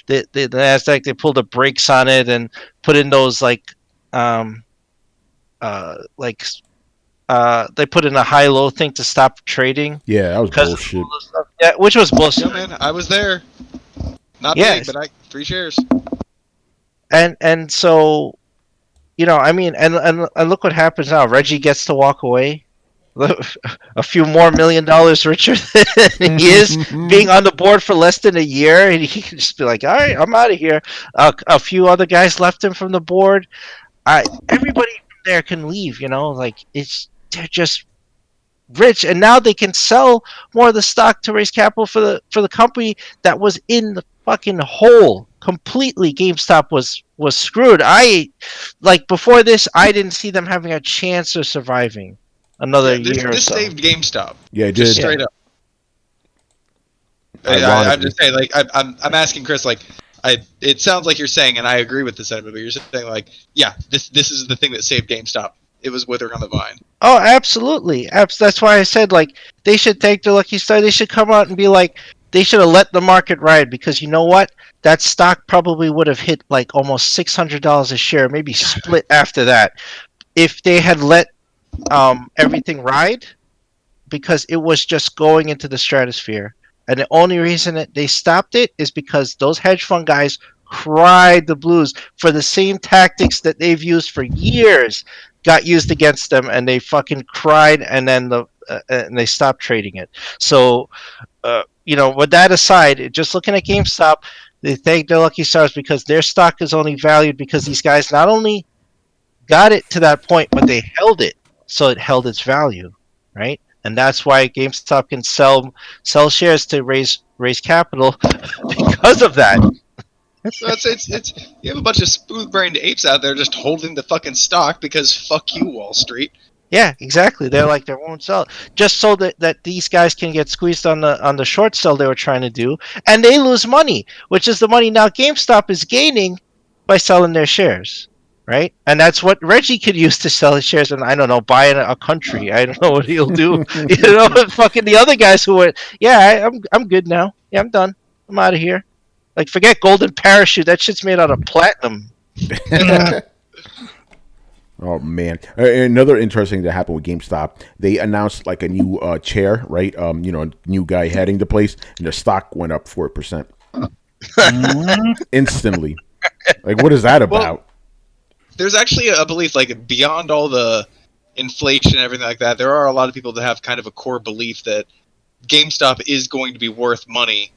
the Nasdaq, they pulled the brakes on it and put in those they put in a high-low thing to stop trading. Yeah, that was bullshit. Yeah, which was bullshit. Yeah, man, I was there. Not Yes. big, but 3 shares. And so, I mean, and look what happens now. Reggie gets to walk away, a few more $1 million richer than he is, being on the board for less than a year, and he can just be like, "All right, I'm out of here." A few other guys left him from the board. Everybody from there can leave. They're just rich, and now they can sell more of the stock to raise capital for the company that was in the fucking hole completely. GameStop was screwed. Before this, I didn't see them having a chance of surviving another year or This so. saved GameStop. Yeah, it Just did. straight up. Ironically. I'm just saying, I'm asking Chris, it sounds like you're saying, and I agree with the sentiment, but you're saying, this is the thing that saved GameStop. It was withering on the vine. Oh, absolutely. That's why I said, they should take their lucky star. They should come out and be like, they should have let the market ride because you know what? That stock probably would have hit, almost $600 a share, maybe split after that. If they had let everything ride because it was just going into the stratosphere. And the only reason that they stopped it is because those hedge fund guys cried the blues for the same tactics that they've used for years got used against them, and they fucking cried, and then and they stopped trading it. So with that aside, just looking at GameStop, they thank their lucky stars because their stock is only valued because these guys not only got it to that point, but they held it, so it held its value, right? And that's why GameStop can sell shares to raise capital because of that. So it's you have a bunch of smooth-brained apes out there just holding the fucking stock because fuck you, Wall Street. Yeah, exactly. They're like they won't sell it. Just so that these guys can get squeezed on the short sell they were trying to do, and they lose money, which is the money now GameStop is gaining by selling their shares, right? And that's what Reggie could use to sell his shares, and I don't know, buy a country. I don't know what he'll do. Fucking the other guys who went, yeah, I'm good now. Yeah, I'm done. I'm out of here. Like forget Golden Parachute. That shit's made out of platinum. Oh man! Another interesting thing that happened with GameStop. They announced like a new chair, right? A new guy heading the place, and the stock went up 4% instantly. Like, what is that about? Well, there's actually a belief, like beyond all the inflation and everything like that, there are a lot of people that have kind of a core belief that GameStop is going to be worth money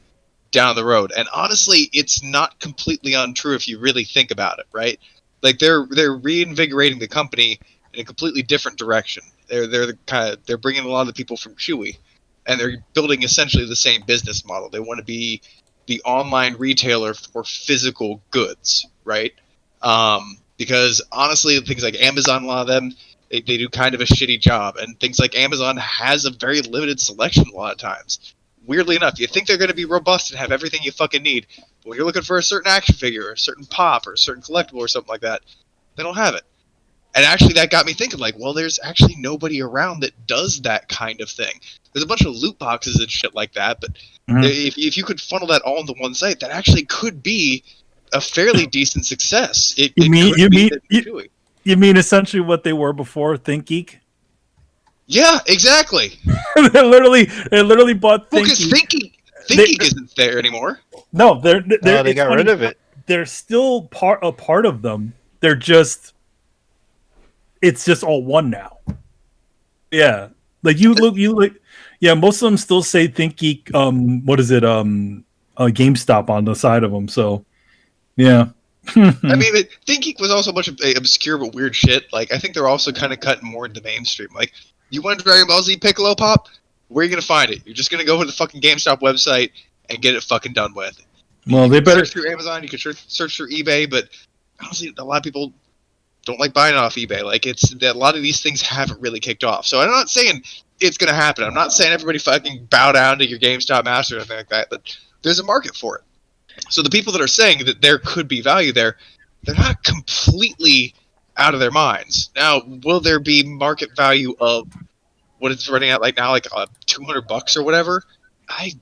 down the road. And honestly, it's not completely untrue if you really think about it, right? Like they're reinvigorating the company in a completely different direction. They're bringing a lot of the people from Chewy, and they're building essentially the same business model. They want to be the online retailer for physical goods, right? Because honestly, things like Amazon, a lot of them they do kind of a shitty job, and things like Amazon has a very limited selection a lot of times. Weirdly enough, you think they're going to be robust and have everything you fucking need. But when you're looking for a certain action figure, or a certain pop, or a certain collectible, or something like that, they don't have it. And actually, that got me thinking, like, well, there's actually nobody around that does that kind of thing. There's a bunch of loot boxes and shit like that, but if you could funnel that all into one site, that actually could be a fairly decent success. You mean essentially what they were before ThinkGeek? Yeah, exactly. they literally bought Well, because ThinkGeek isn't there anymore. No, they got rid of it. They're still a part of them. They're just, it's just all one now. Yeah, like yeah. Most of them still say ThinkGeek. What is it? GameStop on the side of them. So, yeah. I mean, ThinkGeek was also a bunch of obscure but weird shit. Like, I think they're also kind of cutting more into mainstream. Like, you want a Dragon Ball Z Piccolo Pop? Where are you going to find it? You're just going to go to the fucking GameStop website and get it fucking done with. Well, they better search through Amazon. You can search through eBay, but honestly, a lot of people don't like buying off eBay. Like, it's that a lot of these things haven't really kicked off. So I'm not saying it's going to happen. I'm not saying everybody fucking bow down to your GameStop master or anything like that, but there's a market for it. So the people that are saying that there could be value there, they're not completely out of their minds. Now, will there be market value of what it's running at like now, like $200 or whatever? I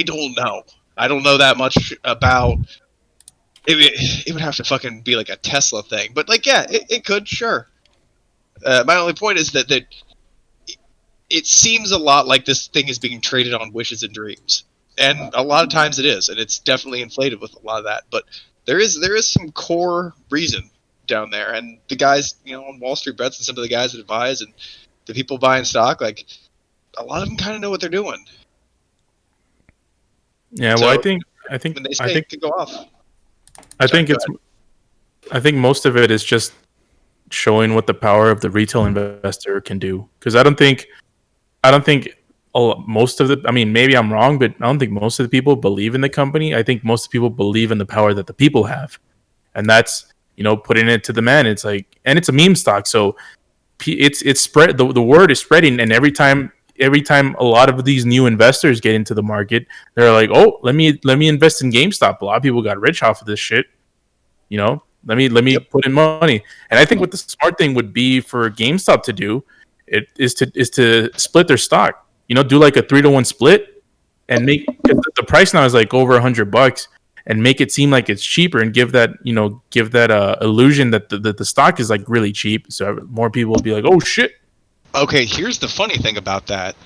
don't know. I don't know that much about it. It would have to fucking be like a Tesla thing. But like, yeah, it could, sure. My only point is that it seems a lot like this thing is being traded on wishes and dreams. And a lot of times it is, and it's definitely inflated with a lot of that. But there is some core reason down there, and the guys, on Wall Street Bets and some of the guys that advise and the people buying stock, like a lot of them kind of know what they're doing. Yeah, So, well, I think when they say it could go off. I think most of it is just showing what the power of the retail investor can do. Because I don't think most of the, I mean, maybe I'm wrong, but I don't think most of the people believe in the company. I think most people believe in the power that the people have, and that's putting it to the man. It's like, and it's a meme stock, so it's spread. The word is spreading, and every time a lot of these new investors get into the market, they're like, oh, let me invest in GameStop. A lot of people got rich off of this shit. Let me put in money. And I think what the smart thing would be for GameStop to do is to split their stock. Do like a 3-to-1 split, and make, cause the price now is like over $100, and make it seem like it's cheaper, and give that illusion that the stock is like really cheap, so more people will be like, oh shit, Okay, here's the funny thing about that.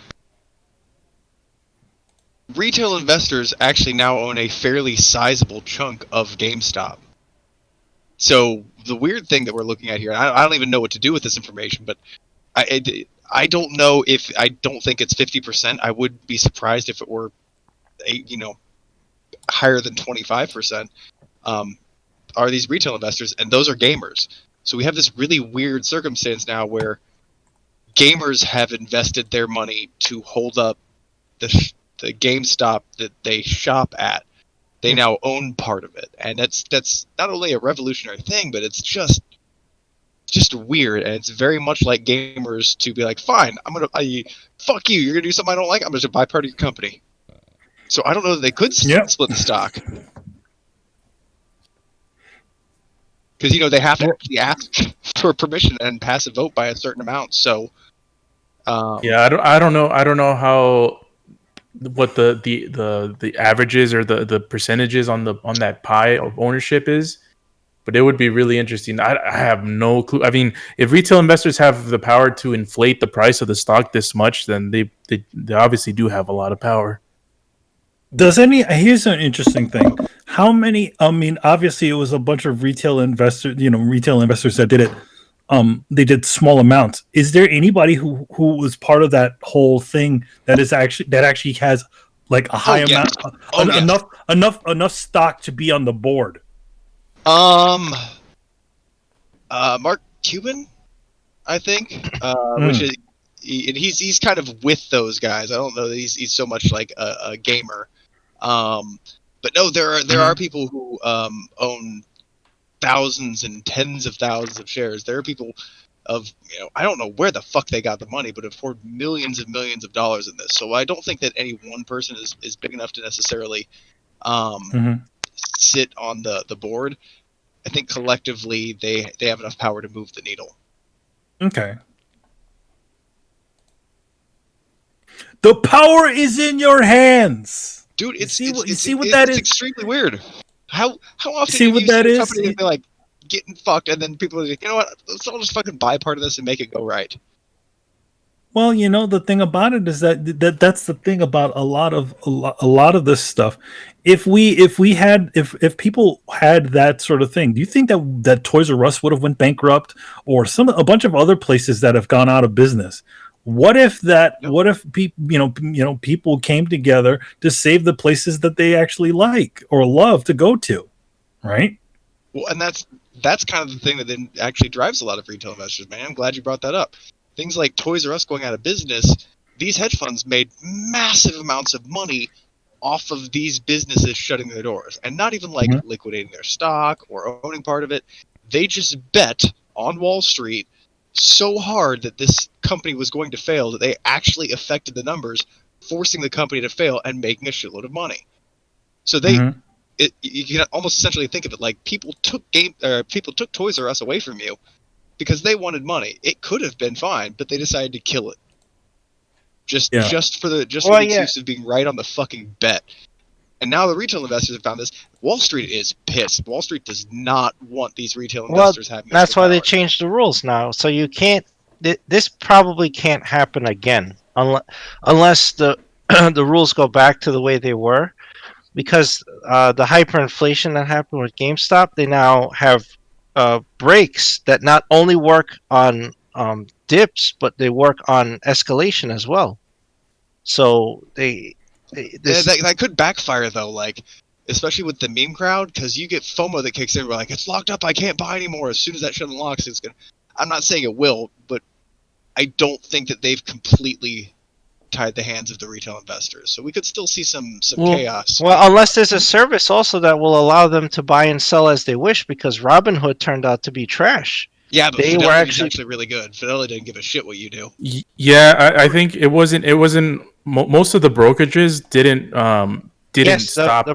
Retail investors actually now own a fairly sizable chunk of GameStop. So the weird thing that we're looking at here, I don't even know what to do with this information, but I don't know if I don't think it's 50%. I would be surprised if it were, higher than 25%. Are these retail investors, and those are gamers. So we have this really weird circumstance now where gamers have invested their money to hold up the GameStop that they shop at. They now own part of it, and that's not only a revolutionary thing, but it's just weird, and it's very much like gamers to be like, fine, fuck you, you're gonna do something I don't like, I'm gonna buy part of your company. So I don't know that they could split the stock, because they have to actually ask for permission and pass a vote by a certain amount. So yeah, I don't know how what the averages or the percentages on that pie of ownership is, but it would be really interesting. I have no clue. I mean, if retail investors have the power to inflate the price of the stock this much, then they obviously do have a lot of power. Here's an interesting thing. How many? I mean, obviously, it was a bunch of retail investors that did it. They did small amounts. Is there anybody who was part of that whole thing that actually has like a high amount, enough stock to be on the board? Mark Cuban, I think, which is he's kind of with those guys. I don't know that he's so much like a gamer. But no, there are people who own thousands and tens of thousands of shares. There are people of I don't know where the fuck they got the money, but have poured millions and millions of dollars in this. So I don't think that any one person is big enough to necessarily sit on the board. I think collectively they have enough power to move the needle. Okay. The power is in your hands, dude. It's extremely weird. How often do you see a company be like getting fucked, and then people are like, you know what? Let's all just fucking buy part of this and make it go right. Well, the thing about it is that's the thing about a lot of this stuff. If people had that sort of thing, do you think that Toys R Us would have went bankrupt, or a bunch of other places that have gone out of business? What if people came together to save the places that they actually like or love to go to, right? Well, and that's kind of the thing that then actually drives a lot of retail investors, man. I'm glad you brought that up. Things like Toys R Us going out of business, these hedge funds made massive amounts of money off of these businesses shutting their doors, and not even like liquidating their stock or owning part of it. They just bet on Wall Street so hard that this company was going to fail that they actually affected the numbers, forcing the company to fail and making a shitload of money. So you can almost essentially think of it like people took Toys R Us away from you because they wanted money. It could have been fine, but they decided to kill it. Just for the excuse of being right on the fucking bet. And now the retail investors have found this. Wall Street is pissed. Wall Street does not want these retail investors having. That's why they changed the rules now. So you can't. This probably can't happen again unless the the rules go back to the way they were, because the hyperinflation that happened with GameStop, they now have brakes that not only work on dips, but they work on escalation as well. So that could backfire though, like especially with the meme crowd, because you get FOMO that kicks in. We're like, it's locked up, I can't buy anymore. As soon as that shit unlocks, it's gonna. I'm not saying it will, but I don't think that they've completely tied the hands of the retail investors. So we could still see some chaos. Well, unless there's a service also that will allow them to buy and sell as they wish, because Robinhood turned out to be trash. Yeah, but Fidelity was actually really good. Fidelity didn't give a shit what you do. Yeah, I think it wasn't. Most of the brokerages didn't stop.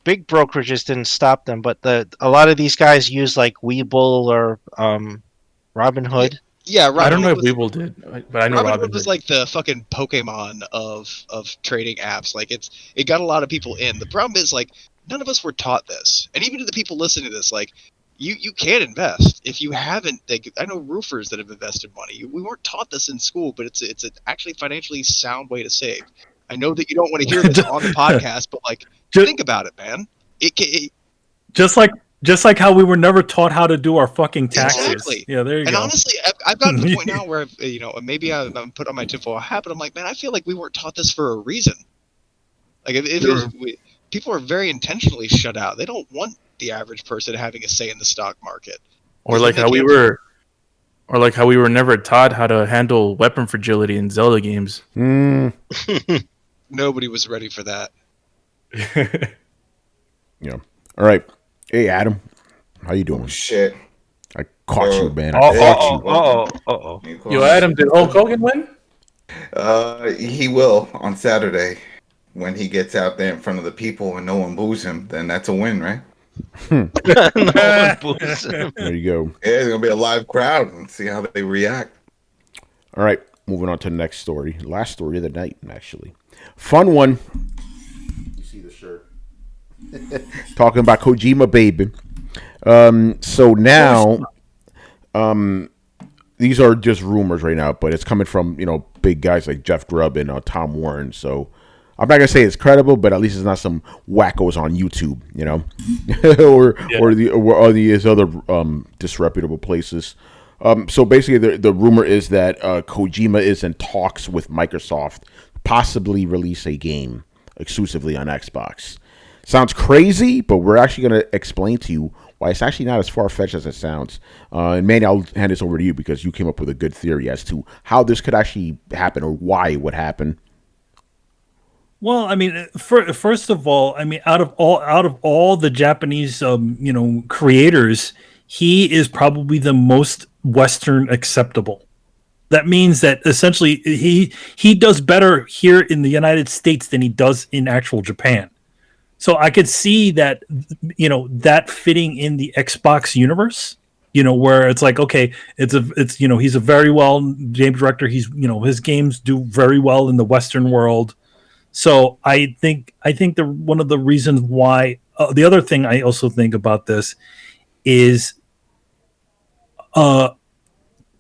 Big brokerages didn't stop them, but a lot of these guys use like Webull or Robinhood. Yeah, I don't know if Webull did, but I know Robinhood was like the fucking Pokemon of trading apps. Like it got a lot of people in. The problem is like none of us were taught this, and even to the people listening to this, like you can invest if you haven't. I know roofers that have invested money. We weren't taught this in school, but it's actually financially sound way to save. I know that you don't want to hear this on the podcast, but like, think about it, man. It just like how we were never taught how to do our fucking taxes. Exactly. Yeah, there you go. And honestly, I've gotten to the point now where maybe I'm put on my tinfoil hat, but I'm like, man, I feel like we weren't taught this for a reason. Like people are very intentionally shut out. They don't want the average person having a say in the stock market. Or like how we were never taught how to handle weapon fragility in Zelda games. Nobody was ready for that. Yeah. All right. Hey, Adam. How you doing? Oh, shit. I caught you, man. I caught you. Yo, Adam, did Hulk Hogan win? He will on Saturday when he gets out there in front of the people and no one boos him. Then that's a win, right? No one boos him. There you go. Yeah, there's gonna be a live crowd and see how they react. All right. Moving on to the next story. Last story of the night, actually. Fun one. You see the shirt. Talking about Kojima, baby. So now, these are just rumors right now, but it's coming from, big guys like Jeff Grubb and Tom Warren. So I'm not gonna say it's credible, but at least it's not some wackos on YouTube, or these other disreputable places. So basically, the rumor is that Kojima is in talks with Microsoft, possibly release a game exclusively on Xbox. Sounds crazy, but we're actually going to explain to you why it's actually not as far-fetched as it sounds. And Manny, I'll hand this over to you because you came up with a good theory as to how this could actually happen or why it would happen. Well, I mean, first of all, I mean, out of all the Japanese, creators, he is probably the most Western acceptable. That means that essentially he does better here in the United States than he does in actual Japan. So I could see that, that fitting in the Xbox universe, where it's like, okay, he's a very well game director. He's, his games do very well in the Western world. So I think one of the reasons why, the other thing I also think about this is,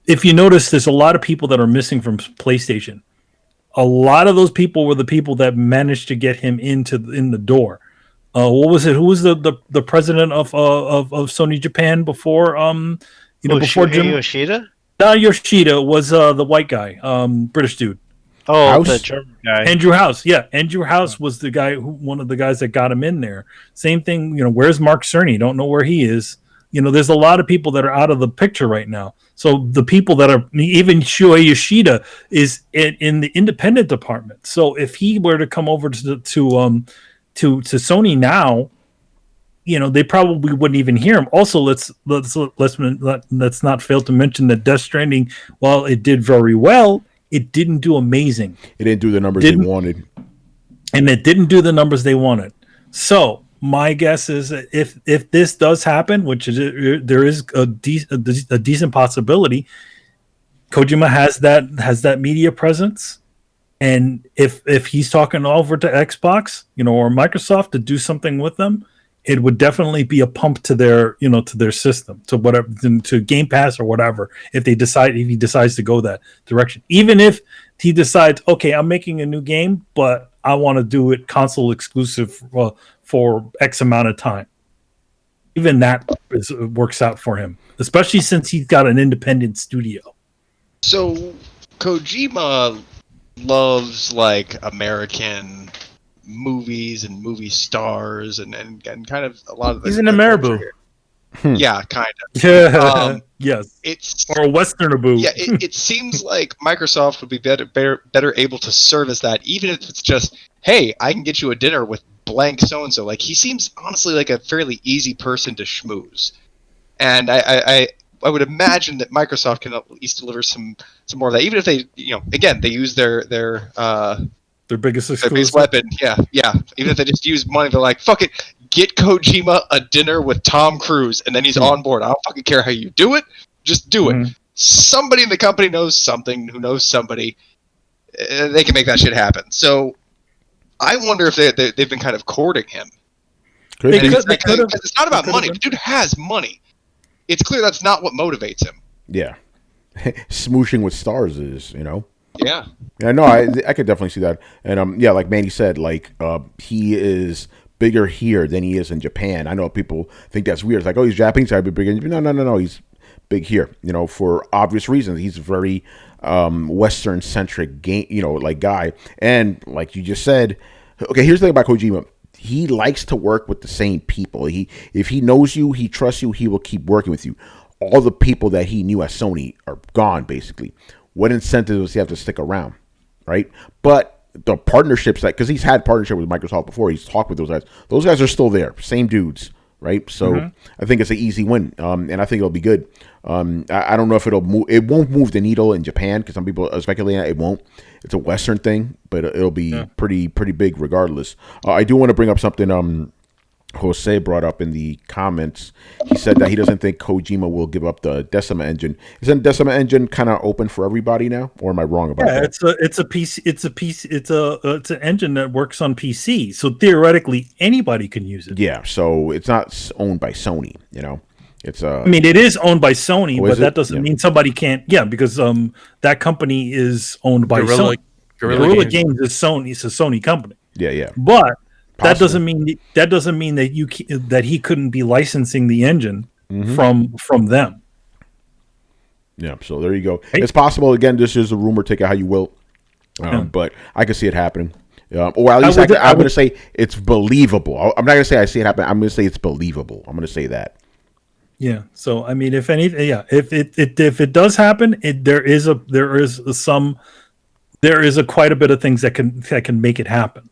if you notice, there's a lot of people that are missing from PlayStation. A lot of those people were the people that managed to get him in the door. What was it? Who was the president of Sony Japan before? Before Jim Yoshida? No, Yoshida was the white guy, British dude. Oh, House? the German guy. Andrew House. Yeah, Andrew House was the guy one of the guys that got him in there. Same thing. Where's Mark Cerny? Don't know where he is. There's a lot of people that are out of the picture right now. So the people that are, even Shuei Yoshida is in the independent department. So if he were to come over to Sony now, they probably wouldn't even hear him. Also, let's not fail to mention that Death Stranding, while it did very well, it didn't do amazing. It didn't do the numbers they wanted, and it didn't do the numbers they wanted. So my guess is that if this does happen, which there is a decent possibility, Kojima has that media presence, and if he's talking over to Xbox, or Microsoft to do something with them, it would definitely be a pump to their to their system, to whatever, to Game Pass or whatever. If he decides to go that direction, even if he decides, okay, I'm making a new game, but I want to do it console exclusive for X amount of time. Even that works out for him, especially since he's got an independent studio. So Kojima loves like American movies and movie stars and kind of a lot of the, he's an Ameribu. Yeah, kind of. Yeah. Yes. It's or a Westernaboo. Yeah, it seems like Microsoft would be better able to service that, even if it's just, hey, I can get you a dinner with blank so and so. Like, he seems honestly like a fairly easy person to schmooze, and I would imagine that Microsoft can at least deliver some more of that, even if they again they use their biggest exclusive. Their biggest weapon. Yeah. Even if they just use money, they're like, fuck it, get Kojima a dinner with Tom Cruise, and then he's on board. I don't fucking care how you do it, just do it. Somebody in the company knows something who knows somebody. They can make that shit happen. So I wonder if they've been kind of courting him. It's not about money. The dude has money. it's clear that's not what motivates him. Yeah. Smooshing with stars is, Yeah. Yeah, no, I could definitely see that. And yeah, like Manny said, like he is bigger here than he is in Japan. I know people think that's weird. It's like, oh, he's Japanese, so I'd be bigger. No. He's big here, for obvious reasons. He's a very Western centric game, like guy. And like you just said, okay, here's the thing about Kojima. He likes to work with the same people. If he knows you, he trusts you, he will keep working with you. All the people that he knew at Sony are gone, basically. What incentive does he have to stick around, right? But the partnerships because he's had partnership with Microsoft before, he's talked with those guys. Those guys are still there, same dudes, right? So I think it's an easy win, and I think it'll be good. I don't know if it'll move. It won't move the needle in Japan because some people are speculating that it won't. It's a Western thing, but it'll be pretty big regardless. I do want to bring up something. Jose brought up in the comments. He said that he doesn't think Kojima will give up the Decima engine. Isn't Decima engine kind of open for everybody now, or am I wrong about that? It's a PC. It's an engine that works on PC. So theoretically, anybody can use it. Yeah. So it's not owned by Sony. It's I mean, it is owned by Sony, but that doesn't Yeah. mean somebody can't. Yeah, because that company is owned by Guerrilla- Sony. Guerrilla Games is Sony. It's a Sony company. Yeah. But that Possibly. doesn't mean that he couldn't be licensing the engine from them. Yeah. So there you go. Hey. It's possible. Again, this is a rumor. Take it how you will. But I can see it happening. Or at least I'm going to say it's believable. I'm not going to say I see it happen. I'm going to say it's believable. I'm going to say that. Yeah. So I mean, if anything, if it does happen, there is quite a bit of things that can make it happen.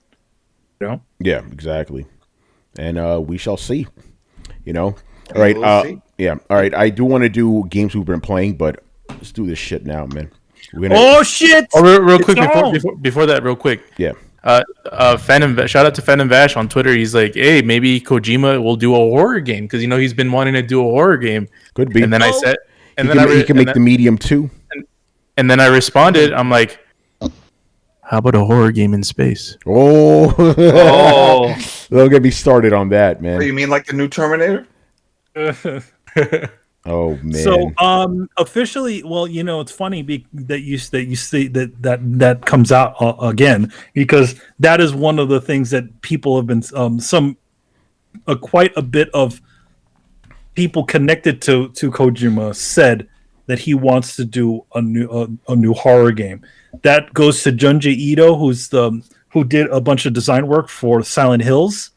Yeah, exactly. And we shall see. All right. We'll see. Yeah. All right. I do want to do games we've been playing, but let's do this shit now, man. Oh shit! Oh, real quick It's before that, real quick. Yeah. Shout out to Phantom Vash on Twitter. He's like, hey, maybe Kojima will do a horror game because he's been wanting to do a horror game. Could be. And then I said, he can make the medium too. And then I responded, I'm like, how about a horror game in space? Oh, don't get me started on that, man. What, you mean like the new Terminator? Oh man. So officially, well, it's funny that you say that comes out again, because that is one of the things that people have been quite a bit of people connected to Kojima said that he wants to do a new horror game. That goes to Junji Ito, who did a bunch of design work for Silent Hills,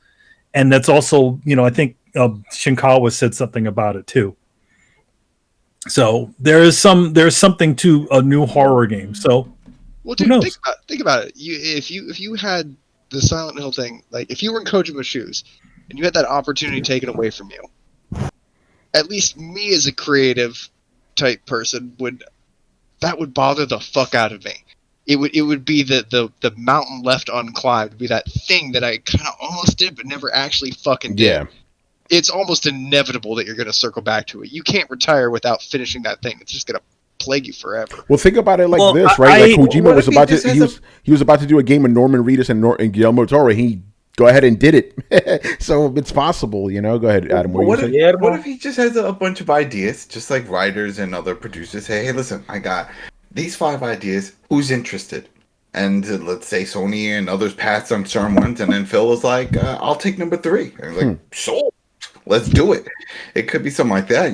and that's also I think Shinkawa said something about it too. So there's something to a new horror game. So Well, dude, think about it. If you had the Silent Hill thing, like if you were in Kojima's shoes and you had that opportunity taken away from you, at least me as a creative type person would bother the fuck out of me. It would be the mountain left unclimbed. It'd be that thing that I kind of almost did but never actually fucking did. Yeah. It's almost inevitable that you're going to circle back to it. You can't retire without finishing that thing. It's just going to plague you forever. Well, think about it like this, right? Like Kojima was about to he was about to do a game with Norman Reedus and Guillermo del Toro. He go ahead and did it. So it's possible, Go ahead, Adam. What if he just has a bunch of ideas, just like writers and other producers say, hey, listen, I got these 5 ideas. Who's interested? And let's say Sony and others passed on certain ones, and then Phil was like, I'll take number 3. And like, sold. Let's do it. It could be something like that,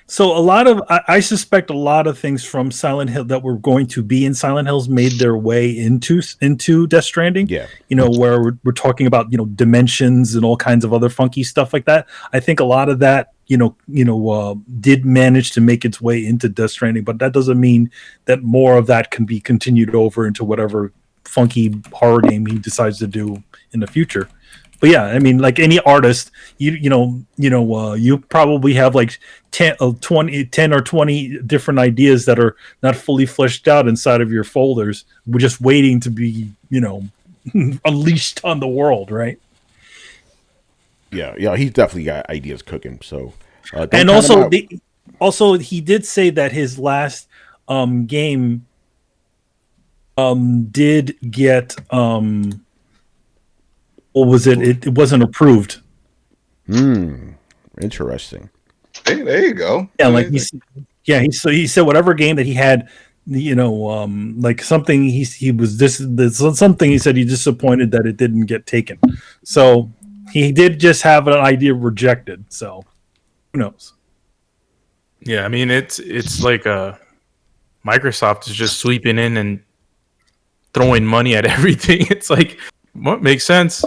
So a lot of I suspect a lot of things from Silent Hill that were going to be in Silent Hills made their way into Death Stranding. Yeah. Where we're talking about dimensions and all kinds of other funky stuff like that. I think a lot of that did manage to make its way into Death Stranding, but that doesn't mean that more of that can be continued over into whatever funky horror game he decides to do in the future. But yeah, I mean, like any artist, you probably have like 10 or 20 different ideas that are not fully fleshed out inside of your folders. We're just waiting to be, unleashed on the world, right? Yeah, he's definitely got ideas cooking. So, and also he did say that his last game did get what was it? It wasn't approved. Interesting. Hey, there you go. Yeah, like he said whatever game that he had, like something he was something he said he disappointed that it didn't get taken. So he did just have an idea rejected. So who knows? Yeah, I mean it's like Microsoft is just sweeping in and throwing money at everything. It's like what makes sense.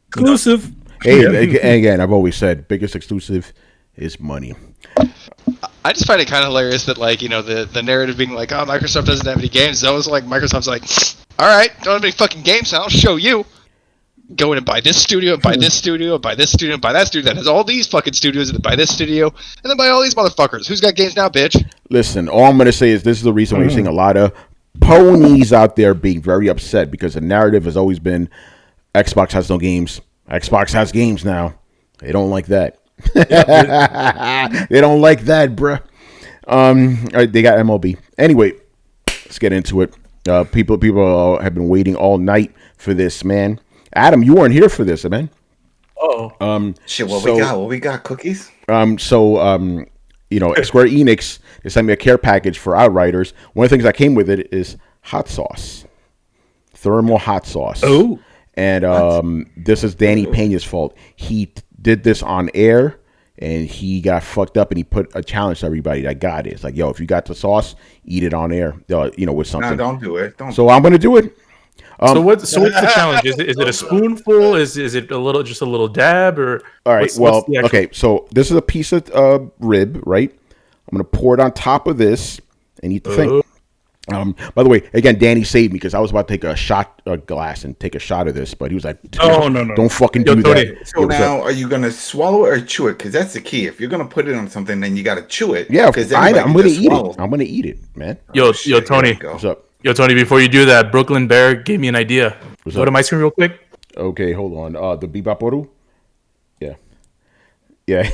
Exclusive. Hey, again, I've always said biggest exclusive is money. I just find it kind of hilarious that, like, the narrative being like, oh, Microsoft doesn't have any games. It's always like Microsoft's like, all right, don't have any fucking games, I'll show you. Go in and buy this studio, buy this studio, buy this studio, buy that studio that has all these fucking studios, and then buy this studio, and then buy all these motherfuckers. Who's got games now, bitch? Listen, all I'm going to say is this is the reason why you're seeing a lot of ponies out there being very upset, because the narrative has always been Xbox has no games. Xbox has games now. They don't like that. They don't like that, bruh. They got MLB. Anyway, let's get into it. People have been waiting all night for this, man. Adam, you weren't here for this, man. Shit, what we got? Cookies? Square Enix, they sent me a care package for Outriders. One of the things that came with it is hot sauce. Thermal hot sauce. Oh. And this is Danny Pena's fault. He did this on air, and he got fucked up, and he put a challenge to everybody that got it. It's like, yo, if you got the sauce, eat it on air, with something. No, don't do it. So I'm going to do it. So what's the challenge? Is it a spoonful? Is it a little dab or? All right. Okay. So this is a piece of rib, right? I'm going to pour it on top of this and eat the thing. By the way, again, Danny saved me because I was about to take a glass and take a shot of this, but he was like, "Oh no, don't fucking do that." So now, are you gonna swallow it or chew it? Because that's the key. If you're gonna put it on something, then you got to chew it. Yeah, I'm gonna eat it. I'm gonna eat it, man. Yo, Tony. What's up? Yo, Tony. Before you do that, Brooklyn Bear gave me an idea. Go to my screen real quick. Okay, hold on. The Bibaporu. Yeah. Yeah,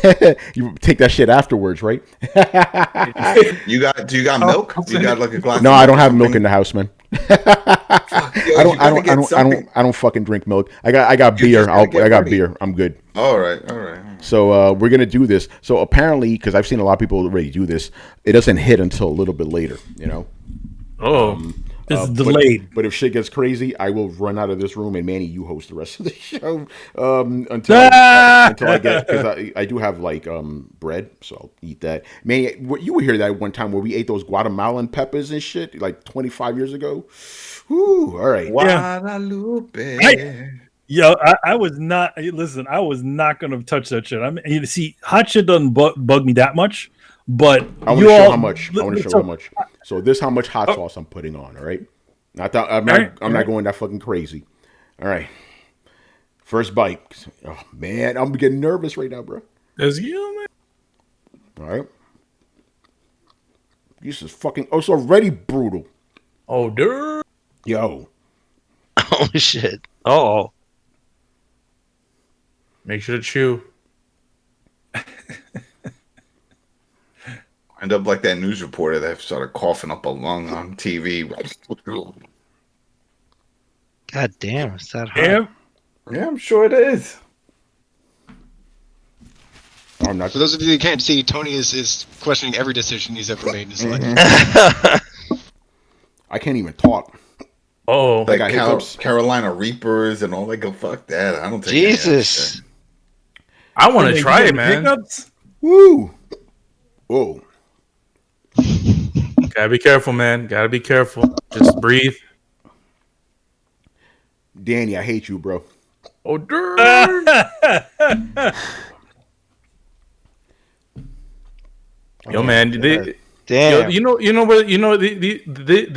you take that shit afterwards, right? Do you got milk? You got like a glass? No, I don't have milk in the house, man. I don't fucking drink milk. I got beer. I got beer. I'm good. All right. So we're gonna do this. So apparently, because I've seen a lot of people already do this, it doesn't hit until a little bit later. This is delayed. But if shit gets crazy, I will run out of this room, and Manny, you host the rest of the show until I get, because I do have like bread, so I'll eat that. Manny, you were here that one time where we ate those Guatemalan peppers and shit like 25 years ago. Whew, all right. Guadalupe. I was not. Listen, I was not gonna touch that shit. I mean, see, hot shit doesn't bug me that much. But I want to show how much. How much. So this how much hot sauce I'm putting on. All right. Not that I'm not going that fucking crazy. All right. First bite. Oh man, I'm getting nervous right now, bro. That's you, man. All right. This is fucking. Oh, it's already brutal. Oh, dude. Yo. Oh shit. Oh. Make sure to chew. End up like that news reporter that started coughing up a lung on TV. God damn, is that hot? Yeah, I'm sure it is. I'm not. For those of you who can't see, Tony is questioning every decision he's ever made in his life. I can't even talk. Oh, like Carolina Reapers and all that. Go fuck that. I don't take Jesus. I want to try it, man. Hiccups? Woo. Whoa. Gotta be careful, man. Gotta be careful. Just breathe. Danny, I hate you, bro. Oh, dude. Yo, man, damn. They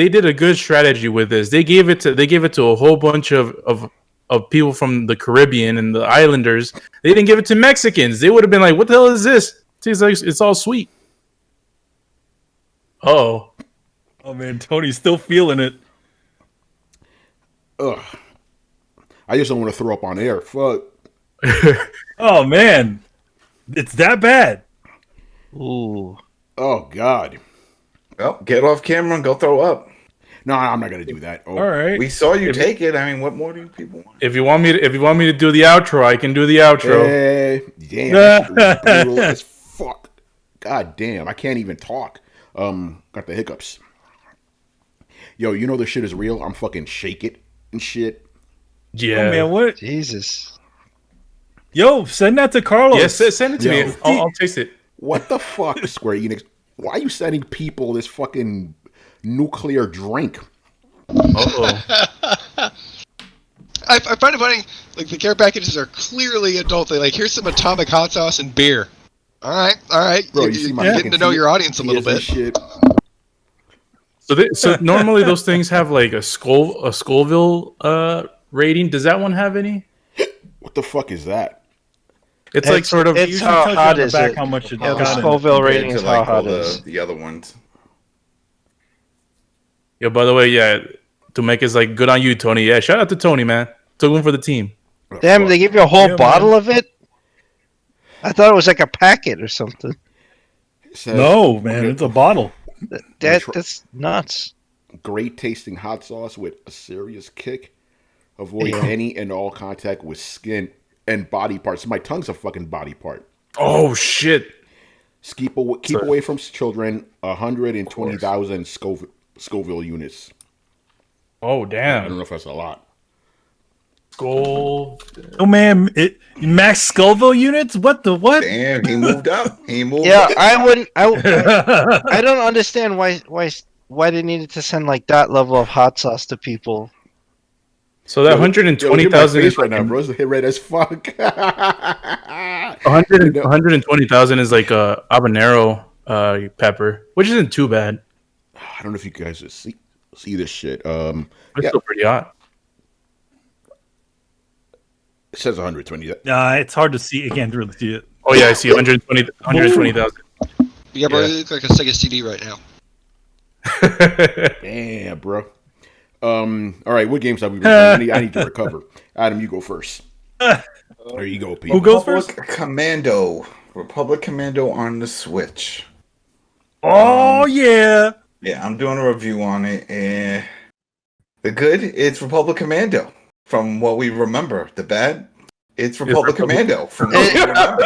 did a good strategy with this. They gave it to a whole bunch of people from the Caribbean and the Islanders. They didn't give it to Mexicans. They would have been like, "What the hell is this?" It's all sweet. Oh man, Tony's still feeling it. Ugh. I just don't want to throw up on air. Fuck. Oh man, it's that bad. Ooh. Oh God. Well, get off camera and go throw up. No, I'm not gonna do that. All right. We saw you take it. I mean, what more do you people want? If you want me to do the outro, I can do the outro. Damn. Brutal as fuck. God damn, I can't even talk. Got the hiccups. Yo, you know this shit is real. I'm fucking shake it and shit. Oh man, what? Jesus. Yo, send that to Carlos. Yes, send it to Yo. me. I'll taste it. What the fuck, Square Enix? Why are you sending people this fucking nuclear drink? I find it funny. Like the care packages are clearly adult. They like here's some atomic hot sauce and beer. All right. Bro, You're getting to know your audience a little bit. Shit. So normally those things have like a Scoville rating. Does that one have any? What the fuck is that? It's like sort of. It's usually how tells you hot on the is back it? how much it Yeah, the got in it. Scoville Compared rating to, is how like, hot all it is. the other ones. Yo, by the way, yeah, to make is like good on you, Tony. Yeah, shout out to Tony, man. Took one for the team. Damn, they give you a whole Yeah, bottle man. of it? I thought it was like a packet or something. It says, No, man, it's a bottle. That's nuts. great tasting hot sauce with a serious kick. Avoid Yeah. any and all contact with skin and body parts. My tongue's a fucking body part. Oh shit! Keep away from children. 120,000 Scoville units. Oh I don't damn! know if that's a lot. Skull. Oh man, Max Scoville units? What the what? Damn, he moved up. He moved Yeah, up. I wouldn't. I don't understand why they needed to send like that level of hot sauce to people. So that Yo, look at my 120,000 face is right now, bro. It's hit red as fuck. 120,000 is like a habanero pepper, which isn't too bad. I don't know if you guys see this shit. It's Yeah. still pretty hot. It says 120. It's hard to see. I can't really see it. Oh yeah, I see 120,000. Yeah, bro, Yeah. you look like a Sega CD right now. Damn, bro. All right, what games have we been playing? I need to recover. Adam, you go first. There you go, Pete. Who goes first? Republic Commando on the Switch. Oh yeah. Yeah, I'm doing a review on it. And the good, it's Republic Commando. From what we remember. The bad, it's Republic Commando. From what we remember.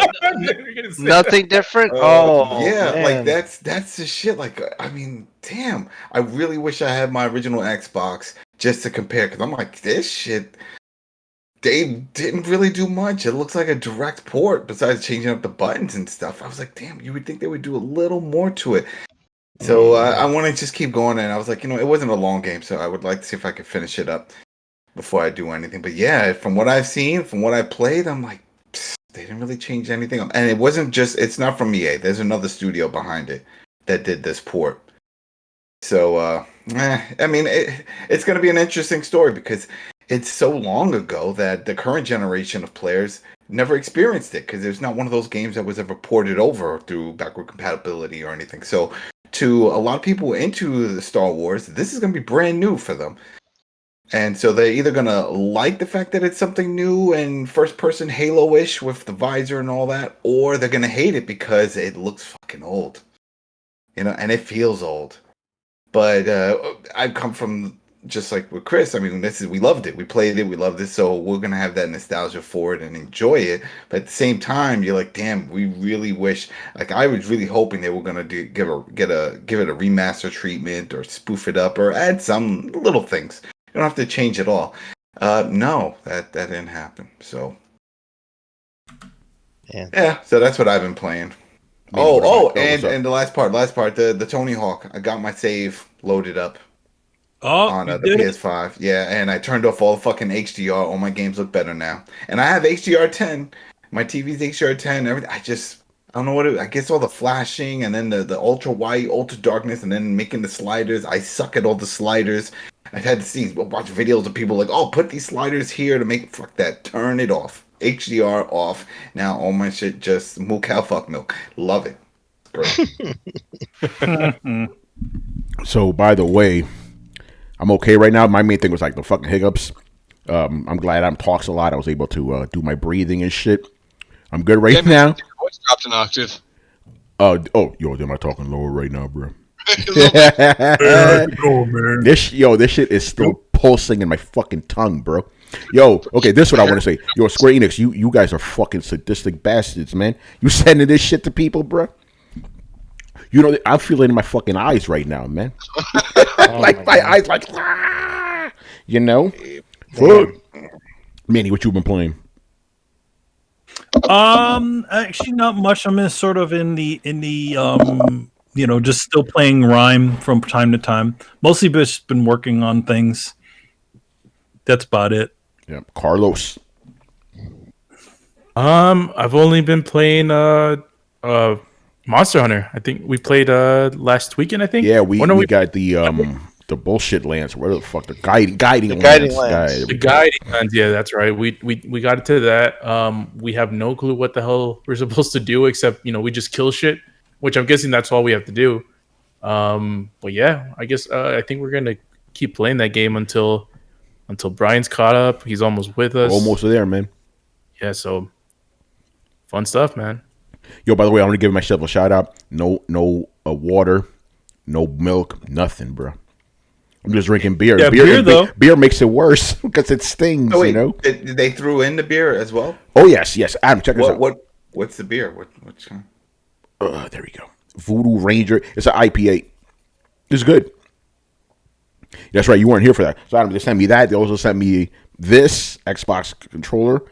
Nothing different. Yeah, man. like that's the shit. Like, I mean, damn. I really wish I had my original Xbox just to compare, because I'm like, this shit. They didn't really do much. It looks like a direct port besides changing up the buttons and stuff. I was like, damn, you would think they would do a little more to it. So I want to just keep going, and I was like, it wasn't a long game, so I would like to see if I could finish it up before I do anything. But yeah, from what I've seen, from what I played, I'm like, they didn't really change anything. And it wasn't just, it's not from EA. There's another studio behind it that did this port. So, I mean, it's going to be an interesting story because it's so long ago that the current generation of players never experienced it, because there's not one of those games that was ever ported over through backward compatibility or anything. So to a lot of people into the Star Wars, this is going to be brand new for them. And so they're either going to like the fact that it's something new and first-person Halo-ish with the visor and all that, or they're going to hate it because it looks fucking old. And it feels old. But I've come from, just like with Chris, I mean, we loved it. We played it, we loved it, so we're going to have that nostalgia for it and enjoy it. But at the same time, you're like, damn, we really wish, like, I was really hoping they were going to give it a remaster treatment or spoof it up or add some little things. You don't have to change it all. No, that didn't happen. So, yeah, so that's what I've been playing. And the last part, the Tony Hawk. I got my save loaded up on the PS5. Yeah, and I turned off all the fucking HDR. All my games look better now. And I have HDR 10. My TV's HDR 10. Everything. I don't know what I guess all the flashing and then the ultra white, ultra darkness, and then making the sliders. I suck at all the sliders. I've had to watch videos of people like, oh, put these sliders here to make fuck that. Turn it off. HDR off. Now all my shit just moo cow fuck milk. Love it. Great. So, by the way, I'm okay right now. My main thing was like the fucking hiccups. I'm glad Adam talks a lot. I was able to do my breathing and shit. I'm good right now. Your voice dropped an octave. Yo, am I talking lower right now, bro? Man. This shit is still pulsing in my fucking tongue, bro. Yo, okay, this is what I want to say. Yo, Square Enix, you guys are fucking sadistic bastards, man. You sending this shit to people, bro? You know, I feel it in my fucking eyes right now, man. Like my eyes, like you know. Fuck. Manny, what you been playing? Actually, not much. I'm in sort of in the just still playing Rhyme from time to time. Mostly just been working on things. That's about it. Yeah, Carlos. I've only been playing Monster Hunter. I think we played last weekend. I think. Yeah, we got the bullshit lands. Where the fuck the guiding lands. The guiding lands. Yeah, that's right. We got to that. We have no clue what the hell we're supposed to do except we just kill shit, which I'm guessing that's all we have to do. But yeah, I guess I think we're gonna keep playing that game until Brian's caught up. He's almost with us. Almost there, man. Yeah, so fun stuff, man. Yo, by the way, I want to give myself a shout out. No water, no milk, nothing, bro. I'm just drinking beer. Yeah, beer though. Beer makes it worse because it stings. Oh, wait, you know. Did they threw in the beer as well? Oh yes. Adam, check this out. What's the beer? What's kind? There we go. Voodoo Ranger. It's an IPA. It's good. That's right. You weren't here for that. So Adam, they sent me that. They also sent me this Xbox controller,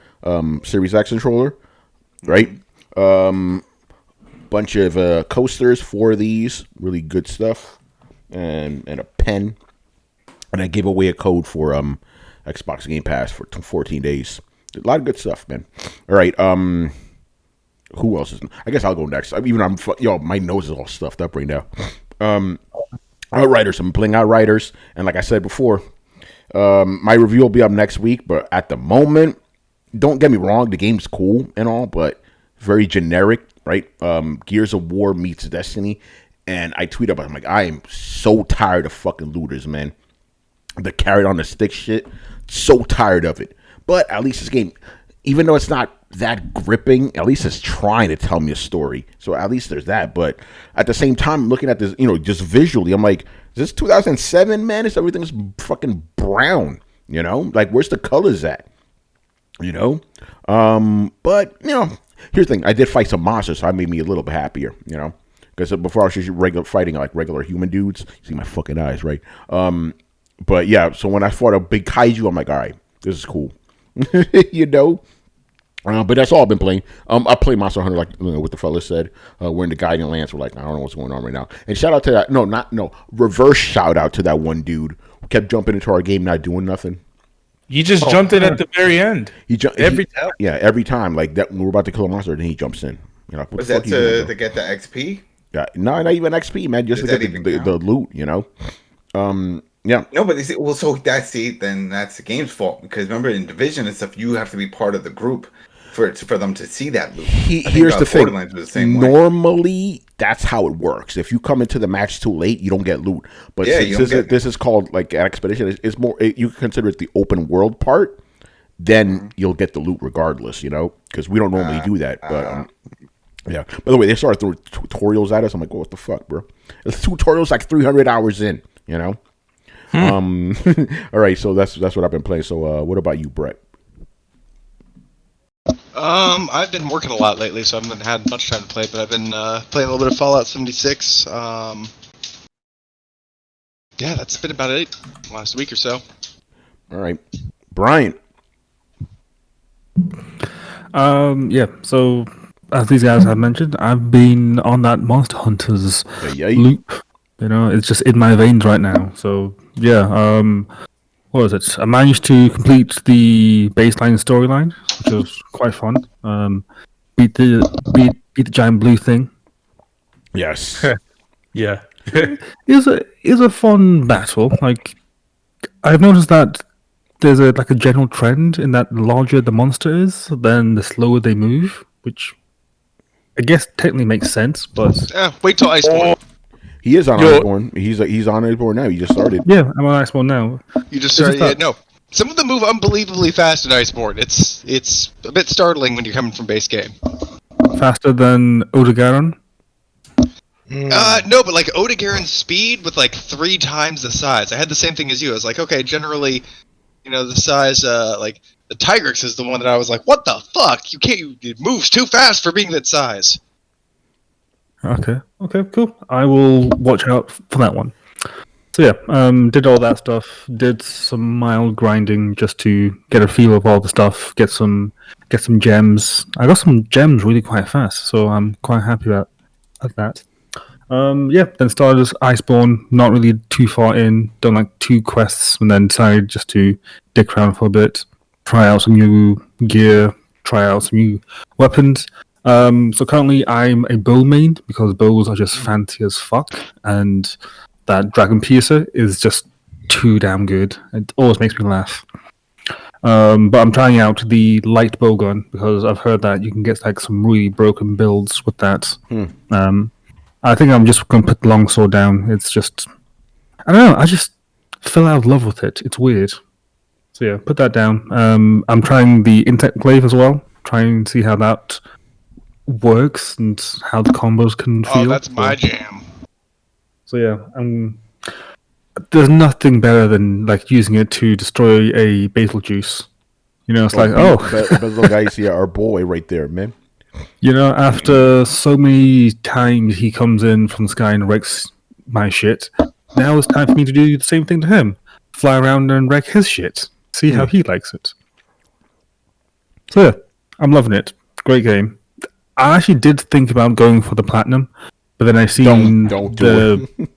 Series X controller, right? Bunch of coasters, 4 of these, really good stuff, and a pen. And I gave away a code for Xbox Game Pass for 14 days. A lot of good stuff, man. All right. Who else is? I guess I'll go next. My nose is all stuffed up right now. Outriders. I'm playing Outriders, and like I said before, my review will be up next week. But at the moment, don't get me wrong, the game's cool and all, but very generic, right? Gears of War meets Destiny, and I tweet about it. I'm like, I am so tired of fucking looters, man. The carrot on the stick shit, so tired of it. But at least this game, even though it's not that gripping, at least it's trying to tell me a story. So at least there's that. But at the same time, looking at this, just visually, I'm like, is this 2007, man? Is everything's fucking brown? Like where's the colors at? But here's the thing. I did fight some monsters, so that made me a little bit happier. Because before I was just fighting like regular human dudes. You see my fucking eyes, right? But yeah, so when I fought a big kaiju, I'm like, all right, this is cool. But that's all I've been playing. I play Monster Hunter, like what the fella said. We're in the guiding lands. We're like, I don't know what's going on right now. And shout out to that. Reverse shout out to that one dude who kept jumping into our game, not doing nothing. He just jumped in at the very end. Every time. Yeah, every time. Like that, we're about to kill a monster, then he jumps in. Was that to get the XP? Yeah, no, not even XP, man. Just to get the loot. Yeah. No, but so that's then that's the game's fault, because remember in Division and stuff, you have to be part of the group for them to see that loot. Here's the thing. Normally, that's how it works. If you come into the match too late, you don't get loot. But this is called like Expedition. It's more, you can consider it the open world part. Then you'll get the loot regardless, because we don't normally do that. But yeah. By the way, they started throwing tutorials at us. I'm like, what the fuck, bro? The tutorial's like 300 hours in. All right, so that's what I've been playing. So what about you, Brett? I've been working a lot lately, so I haven't had much time to play, but I've been playing a little bit of Fallout 76. Yeah, that's been about it last week or so. All right, Brian. Yeah, so as these guys have mentioned, I've been on that Monster Hunters loop. It's just in my veins right now. So yeah, what was it? I managed to complete the baseline storyline, which was quite fun. Beat the giant blue thing. Yes. Yeah. It was a fun battle. Like, I've noticed that there's a general trend in that the larger the monster is, then the slower they move, which I guess technically makes sense. But wait till Iceborne. He is on Iceborne. He's on Iceborne now. He just started. Yeah, I'm on Iceborne now. You just started. Yeah, no. Some of them move unbelievably fast in Iceborne. It's a bit startling when you're coming from base game. Faster than Odegaron? No, but like Odegaron's speed with like 3 times the size. I had the same thing as you. I was like, okay, generally, the size, like the Tigrex is the one that I was like, what the fuck? It moves too fast for being that size. Okay, cool. I will watch out for that one. So yeah, did all that stuff. Did some mild grinding just to get a feel of all the stuff. Get some gems. I got some gems really quite fast, so I'm quite happy about that. Yeah, then started as Iceborne. Not really too far in. Done like 2 quests, and then decided just to dick around for a bit, try out some new gear, try out some new weapons. So currently I'm a bow main because bows are just fancy as fuck, and that Dragon Piercer is just too damn good. It always makes me laugh. But I'm trying out the light bow gun because I've heard that you can get like some really broken builds with that. I think I'm just gonna put the longsword down. It's just, I don't know. I just fell out of love with it. It's weird. So yeah, put that down. I'm trying the Intec Glaive as well. Trying to see how that works and how the combos can feel. Oh, that's my jam. So yeah, there's nothing better than like using it to destroy a Beetlejuice. You know, it's like, little guys here, our boy right there, man. You know, after so many times he comes in from the sky and wrecks my shit, now it's time for me to do the same thing to him. Fly around and wreck his shit. See how he likes it. So yeah, I'm loving it. Great game. I actually did think about going for the platinum, but then I seen don't do it.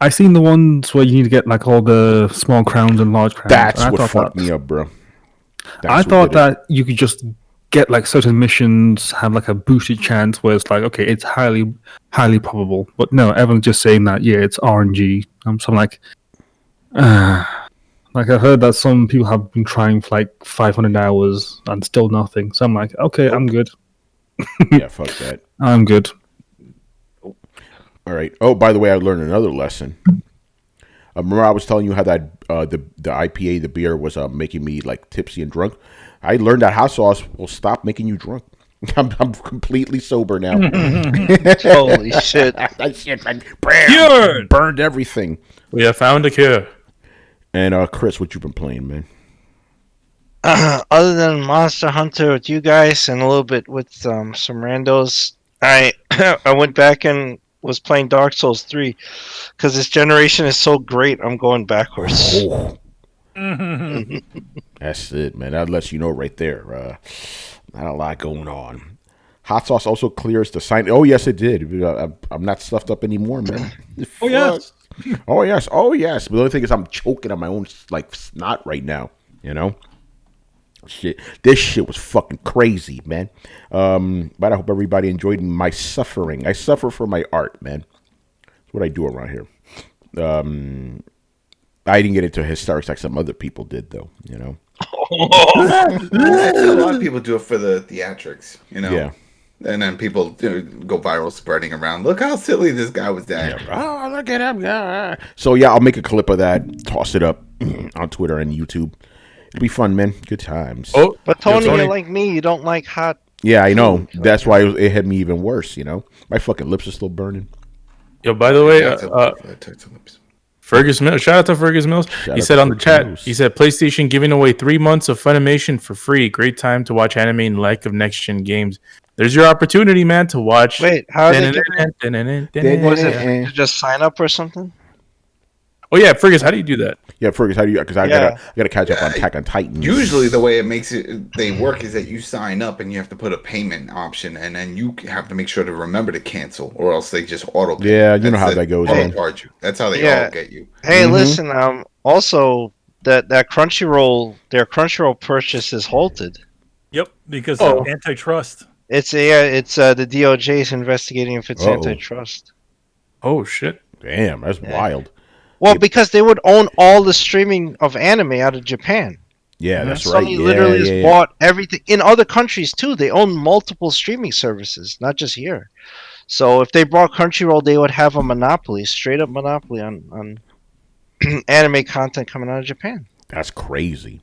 I seen the ones where you need to get like all the small crowns and large crowns. That's what fucked me up, bro. I thought that you could just get like certain missions have like a boosted chance where it's like, okay, it's highly probable. But no, everyone's just saying that, yeah, it's RNG. So I'm like, like I heard that some people have been trying for like 500 hours and still nothing. So I'm like, okay, I'm good. Yeah, fuck that. I'm good. All right. Oh, by the way, I learned another lesson. Remember I was telling you how that the IPA, the beer, was making me like tipsy and drunk. I learned that hot sauce will stop making you drunk. I'm completely sober now. Holy shit! That shit burned everything. We have found a cure. And Chris, what you been playing, man? Other than Monster Hunter with you guys and a little bit with some randos, I I went back and was playing Dark Souls 3 because this generation is so great. I'm going backwards. Oh. That's it, man. That lets you know right there. Not a lot going on. Hot sauce also clears the sign. Oh yes, it did. I'm not stuffed up anymore, man. Oh yes. Oh yes. Oh yes. But the only thing is, I'm choking on my own like snot right now. You know. Shit, this shit was fucking crazy, man. But I hope everybody enjoyed my suffering. I suffer for my art, man. That's what I do around here. I didn't get into hysterics like some other people did, though. You know. A lot of people do it for the theatrics, you know. Yeah. And then people go viral spreading around. Look how silly this guy was that. Yeah. Oh, look at him. So yeah, I'll make a clip of that, toss it up on Twitter and YouTube. It'll be fun, man. Good times. Oh, But Tony, you're like me. You don't like hot. Yeah, I know. That's why it hit me even worse, you know. My fucking lips are still burning. yo, by the way, Fergus Mills, shout out to Fergus Mills. He said on the chat, he said PlayStation giving away 3 months of Funimation for free. Great time to watch anime and like of next gen games. There's your opportunity, man, to watch. Wait, how did was it just sign up or something? Oh yeah, Fergus, how do you do that? Yeah, Fergus, how do you? Because I gotta catch up on Attack on Titan. Usually, the way they work is that you sign up and you have to put a payment option, and then you have to make sure to remember to cancel, or else they just auto pay. Yeah, you know how that goes. They charge you. That's how they all get you. Hey, listen. Also, that Crunchyroll, their Crunchyroll purchase is halted. Yep, because of antitrust. It's the DOJ is investigating if it's antitrust. Oh shit! Damn, that's wild. Well, because they would own all the streaming of anime out of Japan. Yeah, that's right. Sony literally has bought everything. In other countries, too, they own multiple streaming services, not just here. So if they bought Crunchyroll, they would have a monopoly, straight up monopoly on anime content coming out of Japan. That's crazy.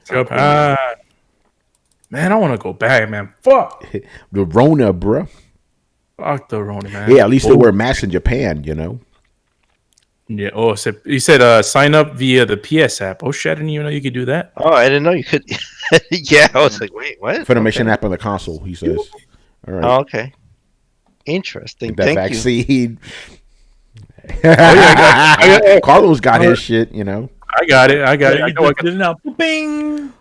Japan. Man, I want to go back, man. Fuck. The Rona, bro. Fuck the Rona, man. Yeah, at least they wear masks in Japan, you know. Yeah. Oh, so he said sign up via the PS app. Oh shit! I didn't even know you could do that. Oh, I didn't know you could. Yeah, I was like, wait, what? Funimation app on the console. He says. All right. Oh, okay. Interesting. That Thank you. vaccine. I got Carlos got his shit, you know. I got it. I got it. I You know I just got did it now. Bing.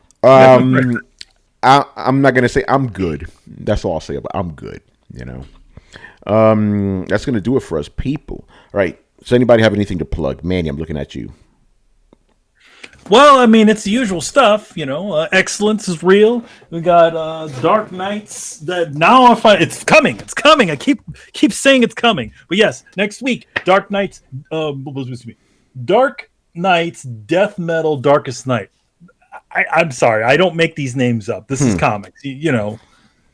I'm not gonna say I'm good. That's all I'll say about I'm good. You know. That's gonna do it for us, people. All right. Does anybody have anything to plug? Manny, I'm looking at you. Well, I mean, it's the usual stuff, you know. Excellence is real. We got Dark Knights. That now I find it's coming. It's coming. I keep saying it's coming. But yes, next week, Dark Knights. What was it supposed to be? Dark Knights, Death Metal, Darkest Night. I'm sorry, I don't make these names up. This is comics. You know,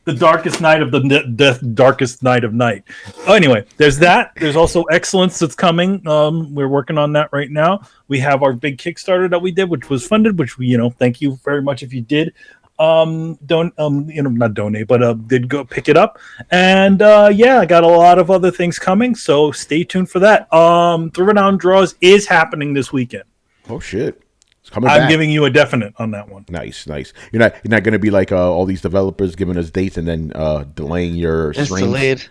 the Darkest Night of the Darkest Night of Night. Oh, anyway, there's that. There's also Excellence that's coming. We're working on that right now. We have our big Kickstarter that we did, which was funded. Which we, you know, thank you very much if you did. Not donate, but did go pick it up. And yeah, I got a lot of other things coming. So stay tuned for that. Throwdown Draws is happening this weekend. Oh shit. I'm giving you a definite on that one. Nice. You're not going to be like all these developers giving us dates and then delaying your It's streams.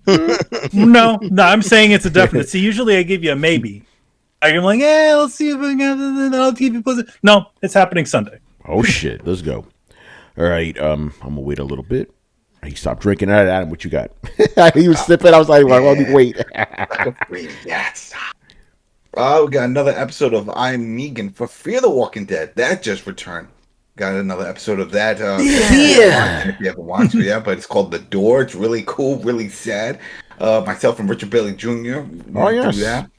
delayed. No, I'm saying it's a definite. See, usually I give you a maybe. I'm like, yeah, let's see if I can. I'll keep you posted. No, it's happening Sunday. Oh shit, let's go. All right, I'm gonna wait a little bit. He stopped drinking. All right, Adam, what you got? He was sipping. I was like, well, let me wait. Yes. We got another episode of I'm Negan for Fear the Walking Dead. That just returned. Got another episode of that. If you haven't watched it, yeah, but it's called The Door. It's really cool, really sad. Myself and Richard Bailey Jr. Oh, yes. Do that.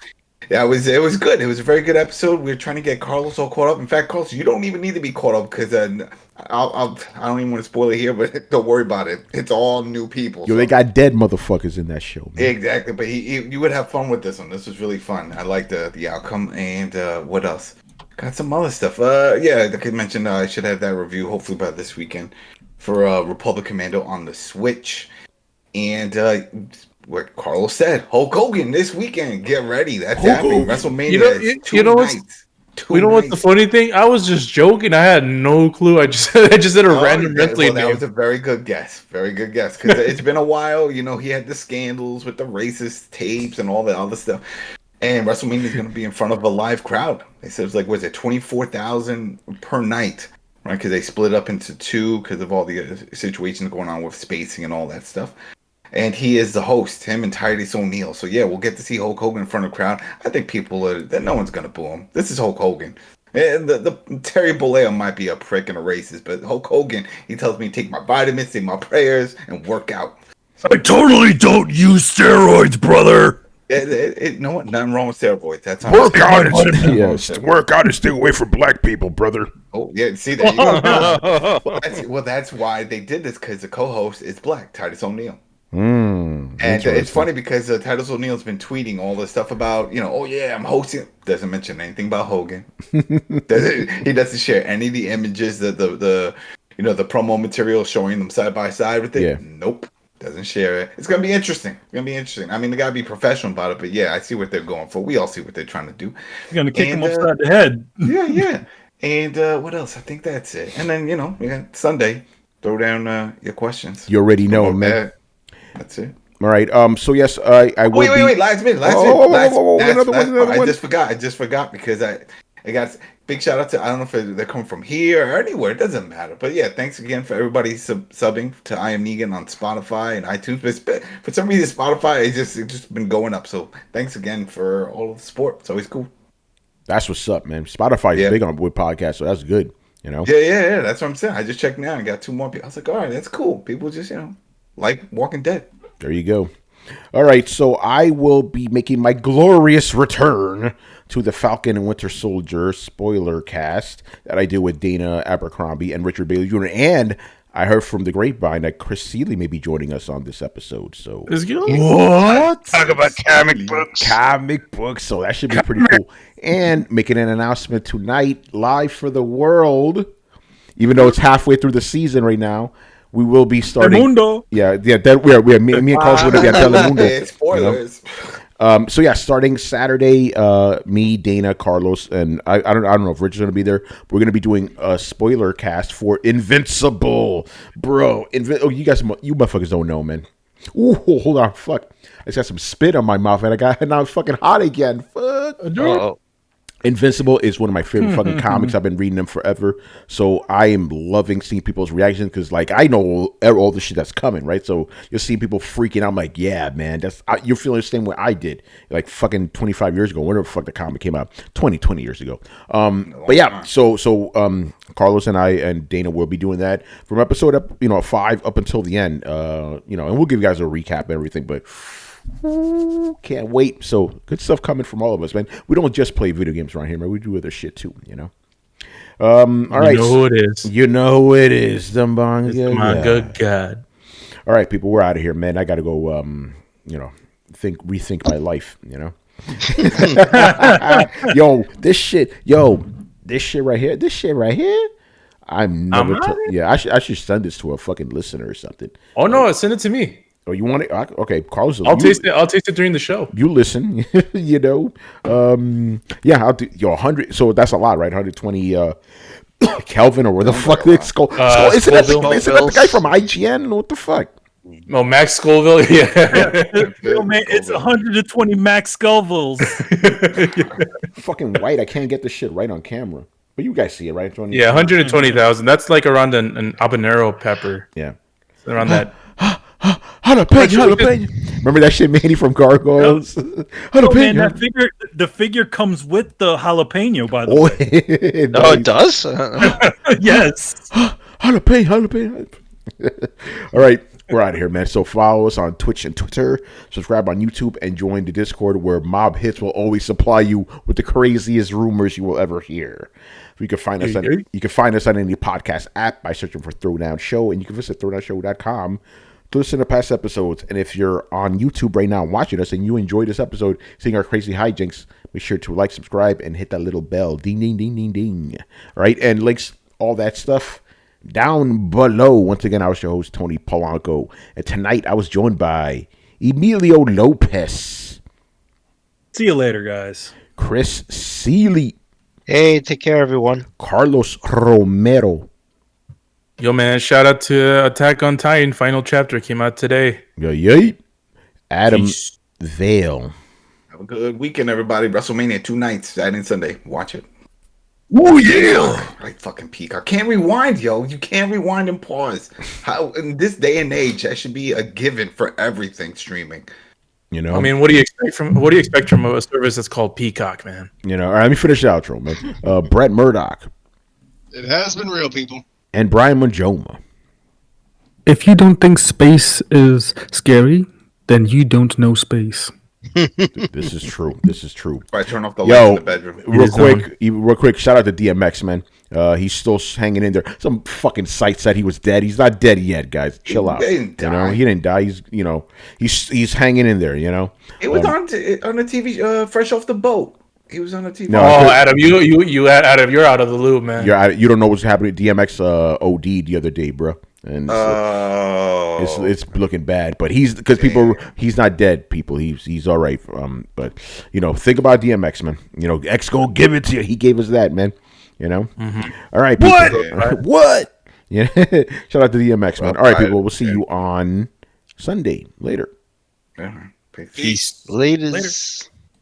Yeah, it was good. It was a very good episode. We were trying to get Carlos all caught up. In fact, Carlos, you don't even need to be caught up because I don't even want to spoil it here, but don't worry about it. It's all new people. Yo, they got dead motherfuckers in that show, man. Exactly, but you would have fun with this one. This was really fun. I liked the outcome. And what else? Got some other stuff. Yeah, like I mentioned, I should have that review hopefully by this weekend for Republic Commando on the Switch. And what Carlos said, Hulk Hogan this weekend. Get ready. That's happening. WrestleMania. You know what's the funny thing? I was just joking. I had no clue. I just said a random wrestling name. That was a very good guess. Very good guess. Because it's been a while. You know, he had the scandals with the racist tapes and all that other stuff. And WrestleMania is going to be in front of a live crowd. They said it was like, was it 24,000 per night? Right? Because they split up into two because of all the situations going on with spacing and all that stuff. And he is the host, him and Titus O'Neil. So yeah, we'll get to see Hulk Hogan in front of the crowd. I think no one's gonna boo him. This is Hulk Hogan. And the Terry Bollea might be a prick and a racist, but Hulk Hogan, he tells me to take my vitamins, say my prayers, and work out. So, I totally don't use steroids, brother. No, nothing wrong with steroids. That's work out and stay away from black people, brother. Oh yeah, see that? That's why they did this, because the co-host is black, Titus O'Neil. And it's funny because Titus O'Neil's been tweeting all this stuff about, oh yeah, I'm hosting. Doesn't mention anything about Hogan. He doesn't share any of the images, the promo material showing them side by side with it. Yeah. Nope, doesn't share it. It's gonna be interesting. I mean, they gotta be professional about it, but yeah, I see what they're going for. We all see what they're trying to do. You're gonna kick him upside the head. Yeah. And what else? I think that's it. And then we got Sunday. Throw down your questions. You already know, man. That's it. All right. So yes, I will. Wait. Last minute. I just forgot because I got big shout out to, I don't know if they're coming from here or anywhere. It doesn't matter. But yeah, thanks again for everybody subbing to I Am Negan on Spotify and iTunes. But for some reason, Spotify it's just been going up. So thanks again for all of the support. It's always cool. That's what's up, man. Spotify is big on with podcasts, so that's good. Yeah. That's what I'm saying. I just checked now and got 2 more people. I was like, all right, that's cool. People just like Walking Dead. There you go. All right, so I will be making my glorious return to the Falcon and Winter Soldier spoiler cast that I do with Dana Abercrombie and Richard Bailey Jr. And I heard from the grapevine that Chris Seeley may be joining us on this episode. So what? Talk about comic books. So that should be pretty cool. And making an announcement tonight, live for the world, even though it's halfway through the season right now. We will be starting. Telemundo. Yeah. We're me and Carlos will be at Telemundo. Spoilers. So yeah, starting Saturday, me, Dana, Carlos, and I don't know if Richard's gonna be there. We're gonna be doing a spoiler cast for Invincible, bro. You motherfuckers don't know, man. Ooh, hold on, fuck. I just got some spit on my mouth, and now it's fucking hot again. Fuck. Uh-oh. Invincible is one of my favorite fucking comics. I've been reading them forever, so I am loving seeing people's reactions because, like, I know all the shit that's coming, right? So you're seeing people freaking out. I'm like, yeah, man, you're feeling the same way I did, like fucking 25 years ago, whenever the fuck the comic came out, 20 years ago. But yeah, so Carlos and I and Dana will be doing that from episode 5 up until the end, and we'll give you guys a recap and everything, but. Can't wait. So good stuff coming from all of us, man. We don't just play video games around here, man. We do other shit too, all right. You know who it is. You know who it is. My good God. All right, people, we're out of here, man. I gotta go rethink my life, This shit right here. I should send this to a fucking listener or something. Oh no, send it to me. Oh, you want it? Okay, Carlos. I'll taste it. I'll taste it during the show. You listen, Yeah, I'll do 100. So that's a lot, right? 120 Kelvin or where the fuck it's called? Isn't that the guy from IGN? What the fuck? Oh, Max Scoville. Yeah. Yo, man, it's 120 Max Scovilles. Fucking white. I can't get this shit right on camera. But you guys see it, right? Yeah, 120,000. That's like around an habanero pepper. Yeah. Around that. Jalapeno. Remember that shit, Manny, from Gargoyles? Man, the figure comes with the jalapeno, by the way. Oh, it does? Yes. Jalapeno. All right, we're out of here, man. So follow us on Twitch and Twitter, subscribe on YouTube, and join the Discord where Mob Hits will always supply you with the craziest rumors you will ever hear. You can find us on any podcast app by searching for Throwdown Show, and you can visit throwdownshow.com to listen to past episodes. And if you're on YouTube right now watching us and you enjoyed this episode, seeing our crazy hijinks, make sure to like, subscribe, and hit that little bell. Ding, ding, ding, ding, ding. All right, and links, all that stuff, down below. Once again, I was your host, Tony Polanco. And tonight, I was joined by Emilio Lopez. See you later, guys. Chris Seeley. Hey, take care, everyone. Carlos Romero. Yo, man, shout out to Attack on Titan. Final chapter came out today. Yay. Adam Vale. Have a good weekend, everybody. WrestleMania 2 nights, Saturday and Sunday. Watch it. Oh, yeah. Right, fucking Peacock. Can't rewind, yo. You can't rewind and pause. How in this day and age, that should be a given for everything streaming. I mean, what do you expect from a service that's called Peacock, man? All right, let me finish the outro, man. Brett Murdoch. It has been real, people. And Brian Manjoma. If you don't think space is scary, then you don't know space. This is true. I turn off the lights in the bedroom. Real quick, shout out to DMX, man. He's still hanging in there. Some fucking site said he was dead. He's not dead yet, guys. Chill out. He didn't die. He didn't die. He's hanging in there. It was on the TV, fresh off the boat. He was on the TV. No, Adam, Adam, you're out of the loop, man. You don't know what's happening. DMX OD the other day, bro, and it's looking bad. But he's not dead. People, he's all right. But think about DMX, man. X gonna give it to you. He gave us that, man. Mm-hmm. All right, people. What? Yeah. Shout out to DMX, man. All right, people. We'll see you on Sunday. Later. Yeah. Peace. Latest.